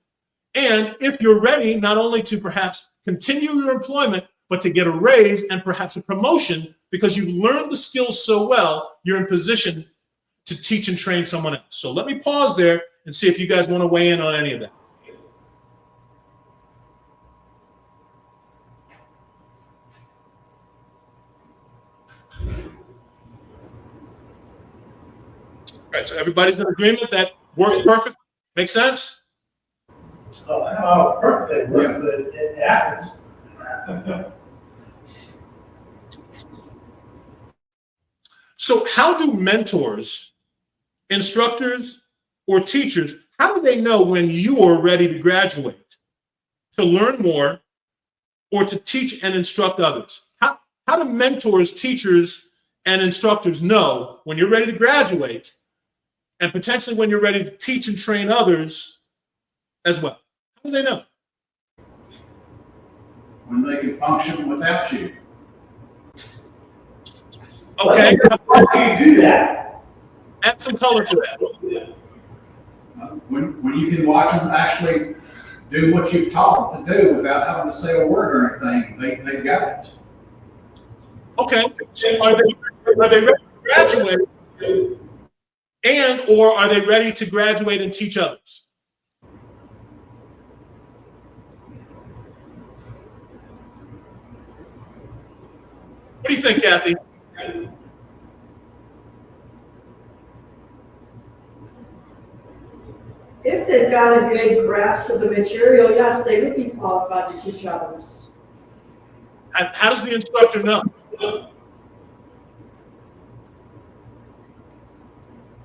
And if you're ready, not only to perhaps continue your employment, but to get a raise and perhaps a promotion, because you've learned the skills so well, you're in position to teach and train someone else. So let me pause there and see if you guys want to weigh in on any of that. All right, so everybody's in agreement that works perfect? Makes sense? Oh, perfect, but it happens. So how do mentors, instructors, or teachers, how do they know when you are ready to graduate, to learn more, or to teach and instruct others? How do mentors, teachers, and instructors know when you're ready to graduate, and potentially when you're ready to teach and train others as well? How do they know? When they can function without you. Okay, How do you do that? add some color to that. When you can watch them actually do what you've taught them to do without having to say a word or anything, they got it. Okay, so are they ready to graduate, and or are they ready to graduate and teach others? What do you think, Kathy? If they've got a good grasp of the material, yes, they would be qualified to teach others. How does the instructor know?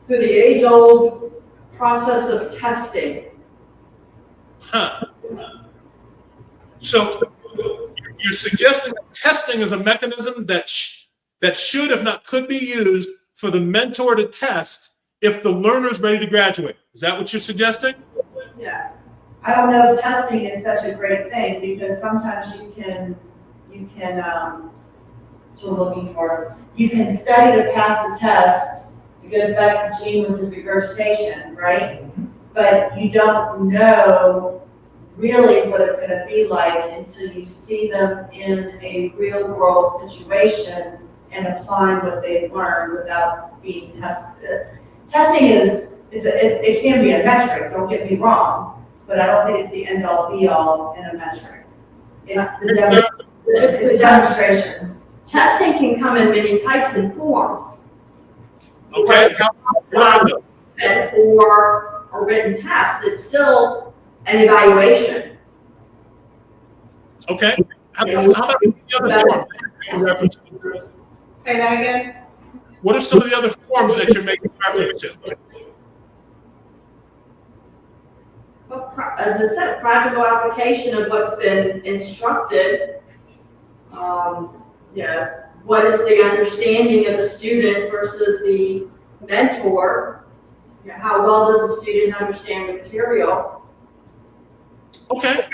Through the age-old process of testing. Huh. So you're suggesting that testing is a mechanism that should, if not could, be used for the mentor to test if the learner is ready to graduate. Is that what you're suggesting? Yes. I don't know if testing is such a great thing, because sometimes you can, what we're looking for, you can study to pass the test. It goes back to Gene with his regurgitation, right? But you don't know really what it's going to be like until you see them in a real world situation and applying what they've learned without being tested. Testing it can be a metric, don't get me wrong, but I don't think it's the end all be all in a metric. It's the demonstration. Testing can come in many types and forms. Okay. Or a written test, it's still an evaluation. Okay. How about the other forms? Say that again? What are some of the other forms that you're making reference to? Well, as I said, practical application of what's been instructed. What is the understanding of the student versus the mentor? How well does the student understand the material? Okay.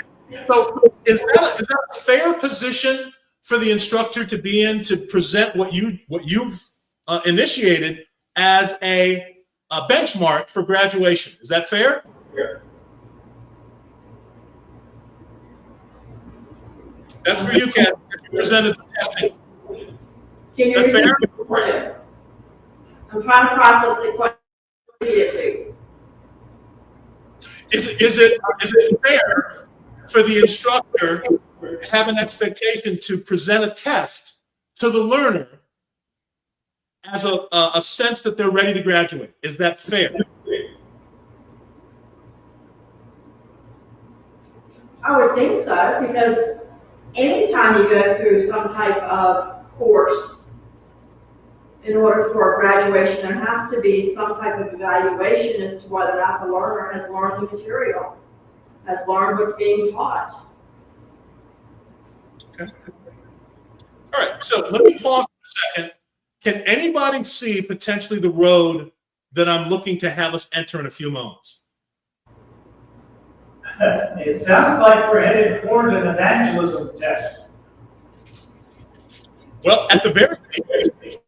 So is that a fair position for the instructor to be in, to present what you've initiated as a benchmark for graduation? Is that fair? Yeah. That's for you, Ken. You presented the testing. Can you Is that repeat the question? I'm trying to process the question, please. Is it fair for the instructor to have an expectation to present a test to the learner as a sense that they're ready to graduate? Is that fair? I would think so, because anytime you go through some type of course, in order for a graduation, there has to be some type of evaluation as to whether or not the learner has learned the material, has learned what's being taught. Okay. All right, so let me pause for a second. Can anybody see potentially the road that I'm looking to have us enter in a few moments? It sounds like we're headed toward an evangelism test. Well, at the very least,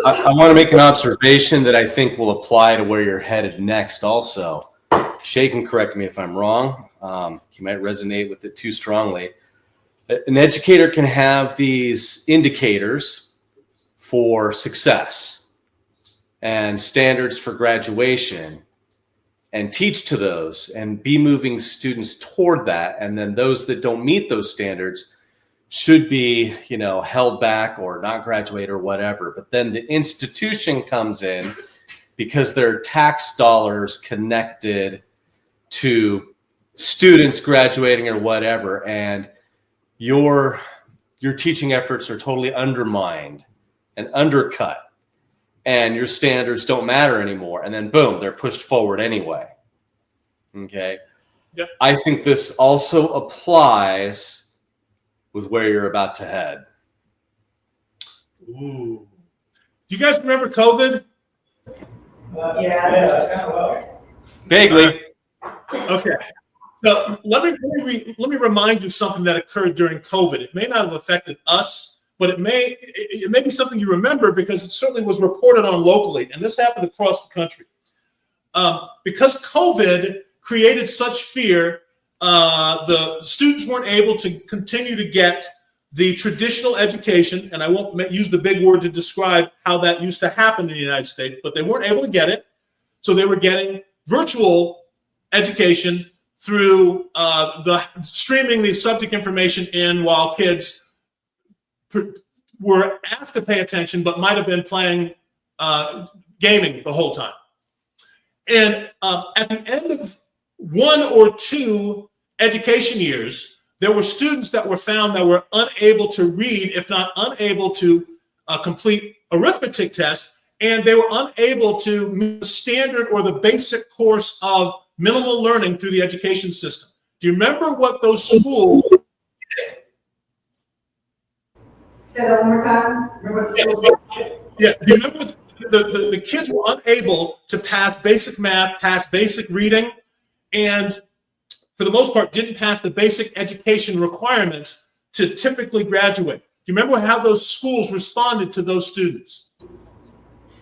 I want to make an observation that I think will apply to where you're headed next also. Shay can correct me if I'm wrong. He might resonate with it too strongly. An educator can have these indicators for success and standards for graduation and teach to those and be moving students toward that. And then those that don't meet those standards should be, held back or not graduate or whatever. But then the institution comes in because there are tax dollars connected to students graduating or whatever, and your teaching efforts are totally undermined and undercut, and your standards don't matter anymore. And then boom, they're pushed forward anyway. Okay. Yep. I think this also applies with where you're about to head. ooh. Do you guys remember COVID? Yeah. Vaguely. Okay. So let me remind you something that occurred during COVID. It may not have affected us, but it may be something you remember because it certainly was reported on locally, and this happened across the country. Because COVID created such fear, the students weren't able to continue to get the traditional education, and I won't use the big word to describe how that used to happen in the United States, but they weren't able to get it. So they were getting virtual education through streaming the subject information in while kids were asked to pay attention, but might have been playing gaming the whole time. And at the end of 1 or 2 education years, there were students that were found that were unable to read, if not unable to complete arithmetic tests, and they were unable to meet the standard or the basic course of minimal learning through the education system. Do you remember what those schools did? Say that one more time. Remember what the schools did? Yeah, do you remember the kids were unable to pass basic math, pass basic reading, and for the most part didn't pass the basic education requirements to typically graduate. Do you remember how those schools responded to those students?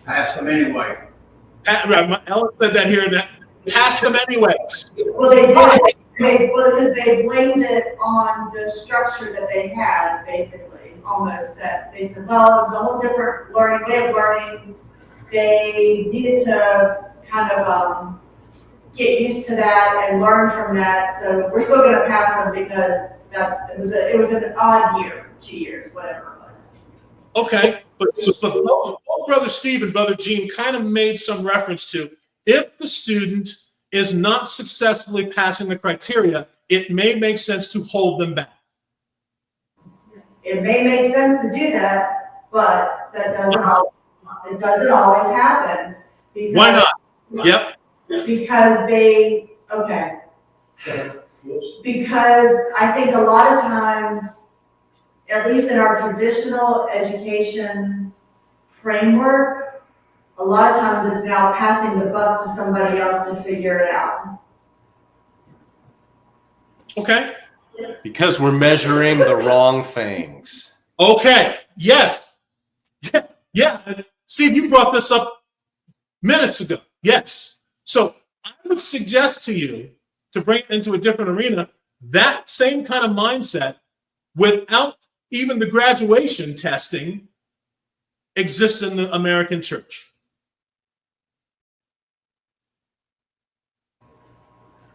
Pass them anyway. Ellen said that here, that pass them anyway. Well, they did. Because they blamed it on the structure that they had, basically, almost. That they said, well, it was a whole different learning way of learning. they needed to kind of get used to that and learn from that. So we're still going to pass them because it was an odd year, 2 years, whatever it was. Okay, but both Brother Steve and Brother Gene kind of made some reference to if the student is not successfully passing the criteria, it may make sense to hold them back. It may make sense to do that, but it doesn't always happen. Because, Why not? Yep. Because because I think a lot of times, at least in our traditional education framework, a lot of times it's now passing the buck to somebody else to figure it out. Okay. Because we're measuring the wrong things. Okay. Yes. Yeah. Steve, you brought this up minutes ago. Yes. So I would suggest to you to bring it into a different arena, that same kind of mindset without even the graduation testing exists in the American church.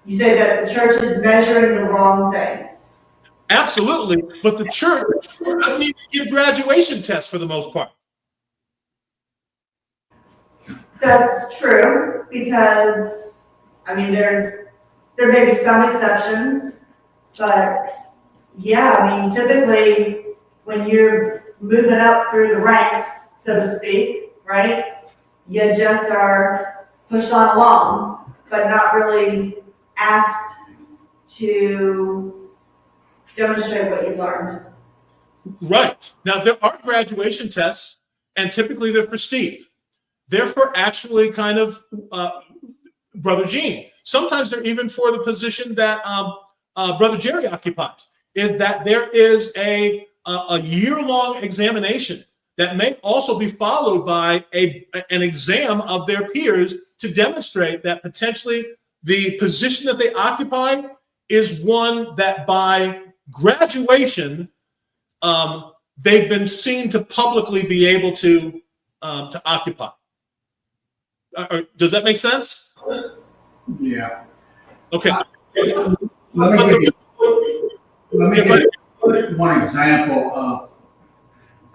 You say that the church is measuring the wrong things. Absolutely, but the church doesn't even give graduation tests for the most part. That's true, because, I mean, there may be some exceptions, but yeah, I mean, typically when you're moving up through the ranks, so to speak, right, you just are pushed on along, but not really asked to demonstrate what you've learned. Right. Now, there are graduation tests, and typically they're for Steve. They're for actually kind of Brother Gene. Sometimes they're even for the position that Brother Jerry occupies, is that there is a year-long examination that may also be followed by an exam of their peers to demonstrate that potentially the position that they occupy is one that by graduation, they've been seen to publicly be able to occupy. Does that make sense? Yeah. Okay. Let me give you one example of,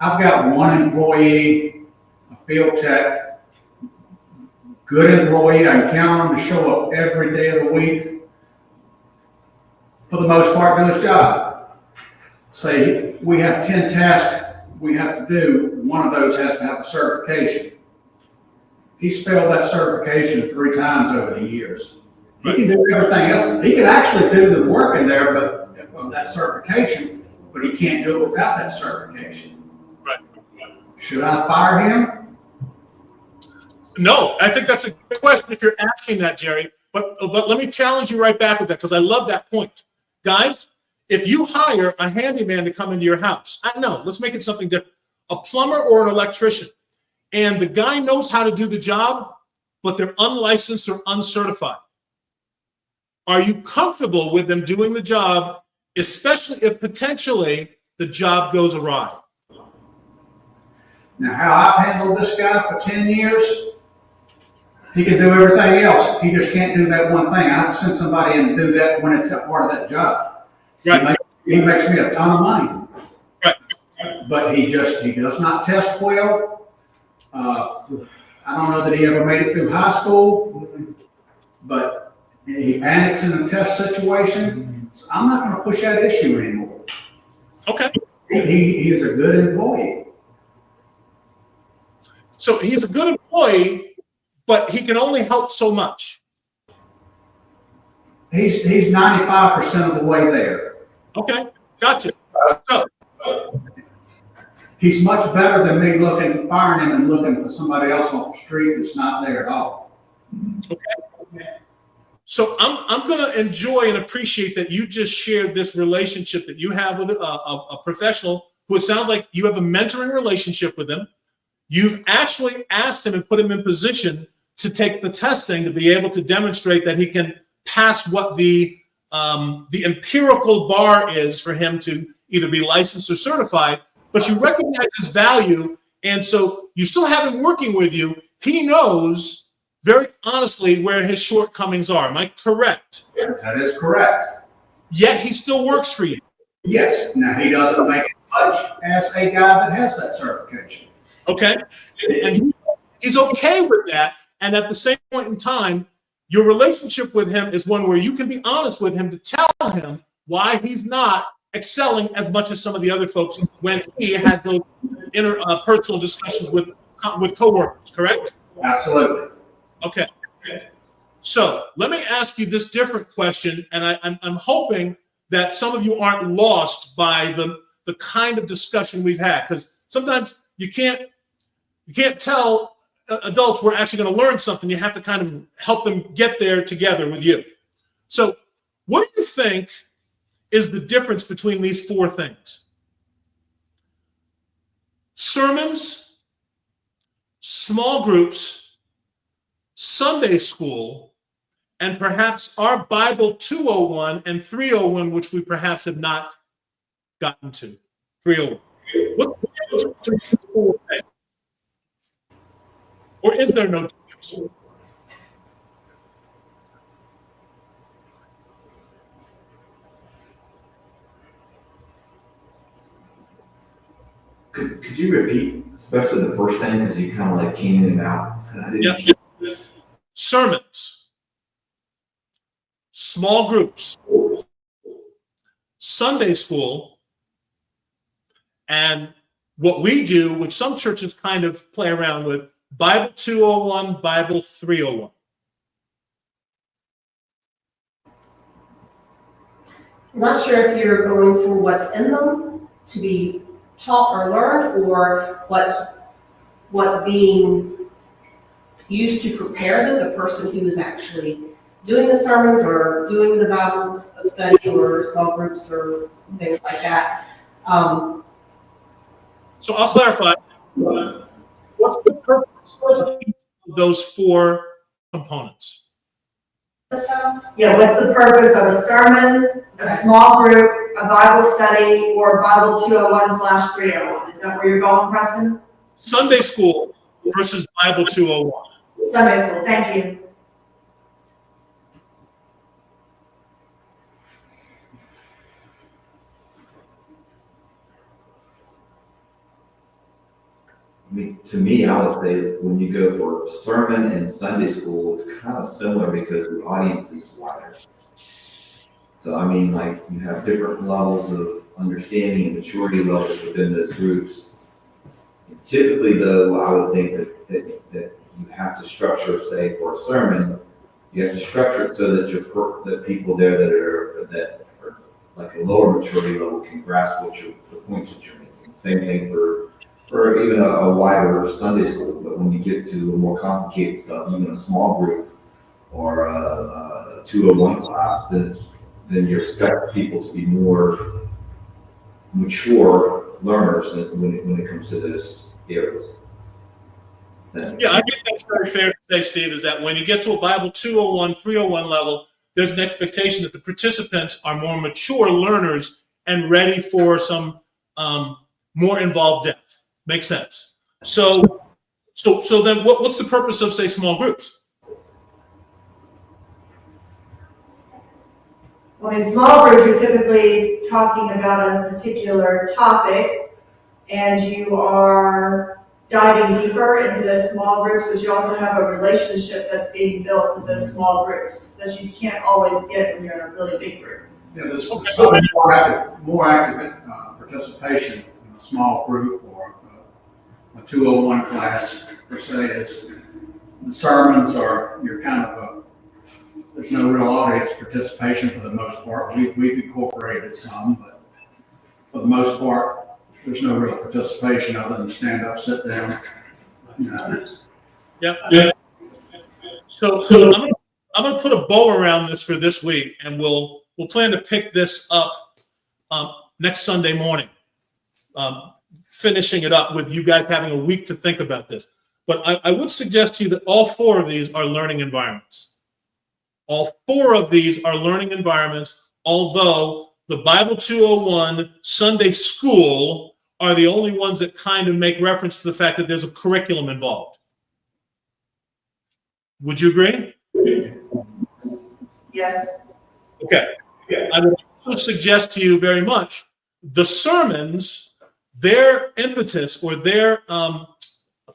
I've got one employee, a field tech, good employee. I can count on him to show up every day of the week, for the most part, do his job. Say we have 10 tasks we have to do, one of those has to have a certification. He's failed that certification 3 times over the years. He can do everything else. He can actually do the work in there, but of that certification, but he can't do it without that certification. Right. Should I fire him? No, I think that's a good question if you're asking that, Jerry. But let me challenge you right back with that, because I love that point. Guys, if you hire a handyman to come into your house, let's make it something different. A plumber or an electrician, and the guy knows how to do the job, but they're unlicensed or uncertified. Are you comfortable with them doing the job, especially if potentially the job goes awry? Now, how I've handled this guy for 10 years, he can do everything else. He just can't do that one thing. I have to send somebody in to do that when it's a part of that job. Right. He makes me a ton of money. Right. But he does not test well. I don't know that he ever made it through high school, but he panics in a test situation. So I'm not going to push that issue anymore. Okay. He is a good employee. So he's a good employee, but he can only help so much. He's 95% of the way there. Okay, gotcha. So, he's much better than me firing him and looking for somebody else on the street that's not there at all. okay. So I'm going to enjoy and appreciate that you just shared this relationship that you have with a professional who it sounds like you have a mentoring relationship with him. You've actually asked him and put him in position to take the testing to be able to demonstrate that he can pass what the empirical bar is for him to either be licensed or certified, but you recognize his value, and so you still have him working with you. he knows very honestly where his shortcomings are. Am I correct? That is correct. Yet he still works for you. Yes. Now, he doesn't make as much as a guy that has that certification. Okay? And he's okay with that. And at the same point in time, your relationship with him is one where you can be honest with him to tell him why he's not excelling as much as some of the other folks when he has those interpersonal discussions with coworkers, correct? Absolutely. Okay. So let me ask you this different question, and I'm hoping that some of you aren't lost by the kind of discussion we've had, because sometimes you can't tell adults we're actually going to learn something. You have to kind of help them get there together with you. So what do you think is the difference between these four things? Sermons, small groups, Sunday school, and perhaps our Bible 201 and 301, which we perhaps have not gotten to. 301. What is the difference between these four things? Or is there no difference? Could you repeat, especially the first thing, because you kind of like came in and out? And I didn't. Yep. Sermons, small groups, Sunday school, and what we do, which some churches kind of play around with, Bible 201, Bible 301. I'm not sure if you're going for what's in them to be taught or learned, or what's being used to prepare the person who is actually doing the sermons or doing the Bible study or small groups or things like that. So I'll clarify. What's the purpose of those four components? Yeah, what's the purpose of a sermon, a small group, a Bible study, or Bible 201/301? Is that where you're going, Preston? Sunday school versus Bible 201. Sunday school, thank you. To me, I would say when you go for sermon and Sunday school, it's kind of similar because the audience is wider. So, I mean, like, you have different levels of understanding and maturity levels within those groups. And typically, though, I would think that you have to structure, say, for a sermon, you have to structure it so that that people there that are like a lower maturity level can grasp the points that you're making. Same thing for even a wider Sunday school, but when you get to a more complicated stuff, even a small group or a 201 class, then you expect people to be more mature learners when it comes to those areas. Yeah, I think that's very fair to say, Steve, is that when you get to a Bible 201, 301 level, there's an expectation that the participants are more mature learners and ready for some more involved depth. Makes sense. So then what's the purpose of, say, small groups? Well, in small groups, you're typically talking about a particular topic, and you are diving deeper into those small groups, but you also have a relationship that's being built with those small groups that you can't always get when you're in a really big group. Yeah, there's more active participation in a small group or a 201 class per se. Is the sermons are, you're kind of there's no real audience participation for the most part. We've incorporated some, but for the most part, there's no real participation other than stand up, sit down. Yeah. So I'm gonna put a bow around this for this week, and we'll plan to pick this up next Sunday morning. Finishing it up with you guys having a week to think about this. But I would suggest to you that all four of these are learning environments. All four of these are learning environments, although the Bible 201 Sunday school are the only ones that kind of make reference to the fact that there's a curriculum involved. Would you agree? Yes. Okay. I would also suggest to you very much the sermons, their impetus or their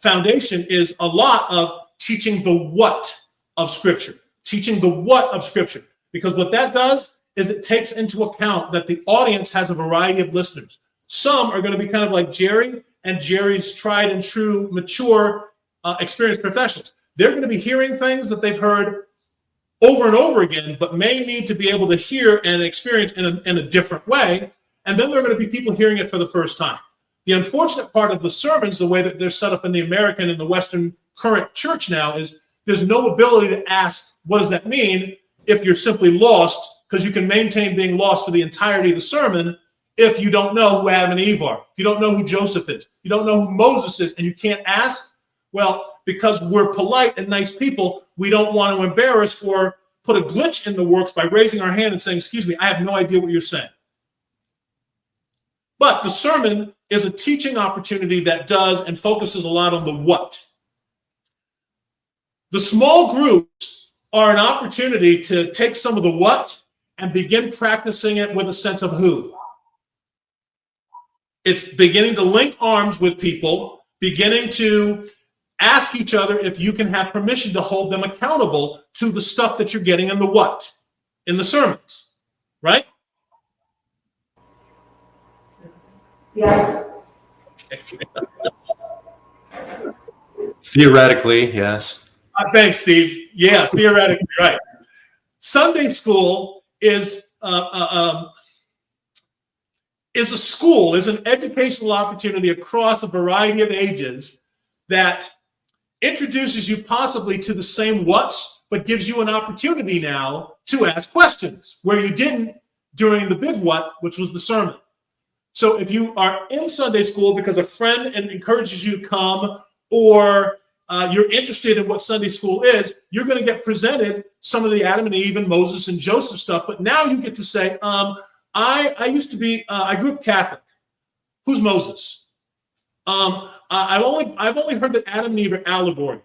foundation is a lot of teaching the what of Scripture, teaching the what of Scripture. Because what that does is it takes into account that the audience has a variety of listeners. Some are going to be kind of like Jerry and Jerry's tried and true, mature, experienced professionals. They're going to be hearing things that they've heard over and over again, but may need to be able to hear and experience in a different way. And then there are going to be people hearing it for the first time. The unfortunate part of the sermons, the way that they're set up in the American and the Western current church now, is there's no ability to ask, what does that mean, if you're simply lost, because you can maintain being lost for the entirety of the sermon if you don't know who Adam and Eve are, if you don't know who Joseph is, you don't know who Moses is, and you can't ask. Well, because we're polite and nice people, we don't want to embarrass or put a glitch in the works by raising our hand and saying, excuse me, I have no idea what you're saying. But the sermon is a teaching opportunity that does and focuses a lot on the what. The small groups are an opportunity to take some of the what and begin practicing it with a sense of who. It's beginning to link arms with people, beginning to ask each other if you can have permission to hold them accountable to the stuff that you're getting in the what, in the sermons, right? Yes. Theoretically, yes. Thanks, Steve. Yeah, theoretically, right. Sunday school is a school, is an educational opportunity across a variety of ages that introduces you possibly to the same what's, but gives you an opportunity now to ask questions where you didn't during the big what, which was the sermon. So if you are in Sunday school because a friend encourages you to come, or you're interested in what Sunday school is, you're going to get presented some of the Adam and Eve and Moses and Joseph stuff. But now you get to say, I used to be, I grew up Catholic. Who's Moses? I've only heard that Adam and Eve are allegory.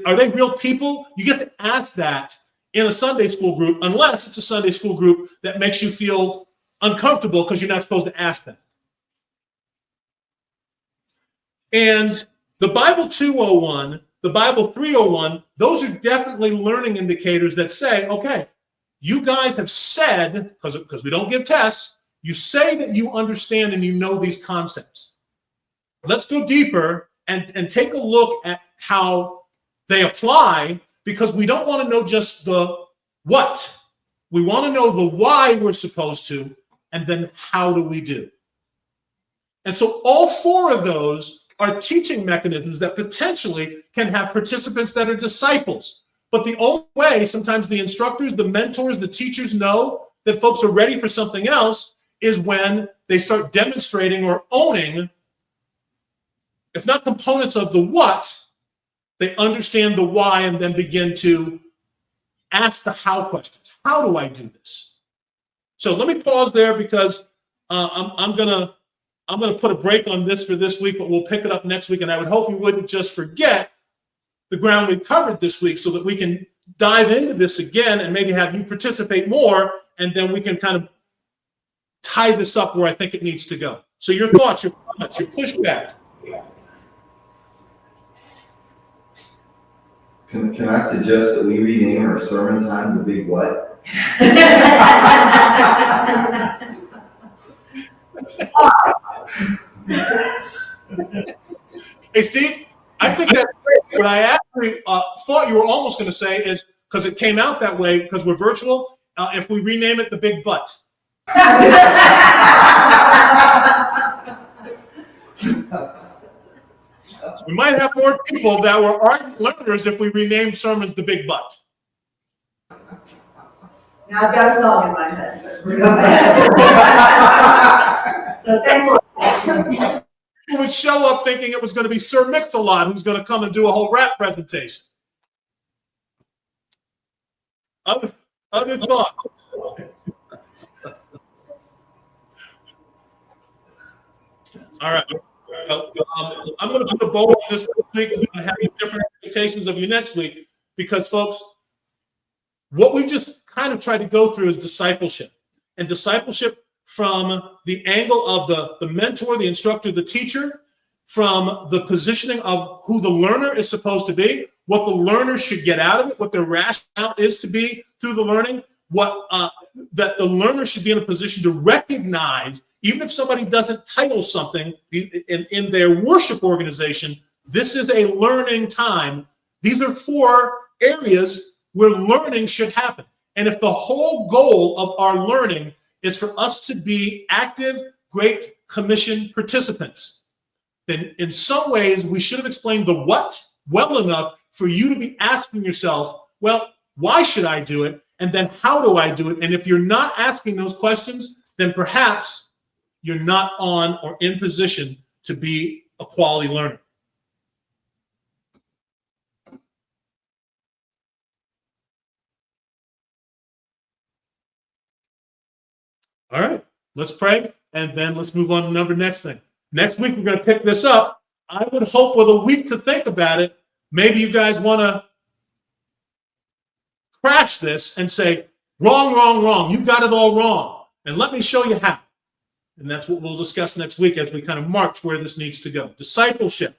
Are they real people? You get to ask that in a Sunday school group, unless it's a Sunday school group that makes you feel uncomfortable because you're not supposed to ask them. And the Bible 201, the Bible 301, those are definitely learning indicators that say, okay, you guys have said, because we don't give tests, you say that you understand and you know these concepts. Let's go deeper and take a look at how they apply, because we don't want to know just the what. We want to know the why we're supposed to, and then how do we do. And so all four of those are teaching mechanisms that potentially can have participants that are disciples. But the only way sometimes the instructors, the mentors, the teachers know that folks are ready for something else is when they start demonstrating or owning, if not components of the what, they understand the why and then begin to ask the how questions. How do I do this? So let me pause there, because I'm gonna put a break on this for this week, but we'll pick it up next week. And I would hope you wouldn't just forget the ground we've covered this week, so that we can dive into this again and maybe have you participate more, and then we can kind of tie this up where I think it needs to go. So your thoughts, your comments, your pushback. Can I suggest that we rename our sermon time the Big What? Hey, Steve, I think that's great. What I actually thought you were almost going to say is, because it came out that way, because we're virtual, if we rename it the Big Butt. We might have more people that were ardent learners if we renamed sermons the Big Butt. Now I've got a song in my head. So thanks a lot. People would show up thinking it was going to be Sir Mix-a-Lot who's going to come and do a whole rap presentation. Other thoughts? All right. I'm going to put a bow on this week. We're going to have different expectations of you next week. Because, folks, what we've just kind of tried to go through is discipleship. And discipleship from the angle of the mentor, the instructor, the teacher, from the positioning of who the learner is supposed to be, what the learner should get out of it, what their rationale is to be through the learning, what that the learner should be in a position to recognize, even if somebody doesn't title something in their worship organization, this is a learning time. These are 4 areas where learning should happen. And if the whole goal of our learning is for us to be active, Great Commission participants, then in some ways we should have explained the what well enough for you to be asking yourself, well, why should I do it? And then how do I do it? And if you're not asking those questions, then perhaps you're not on or in position to be a quality learner. All right, let's pray, and then let's move on to the next thing. Next week, we're going to pick this up. I would hope with a week to think about it, maybe you guys want to crash this and say, wrong, wrong, wrong. You got it all wrong. And let me show you how. And that's what we'll discuss next week as we kind of march where this needs to go. Discipleship.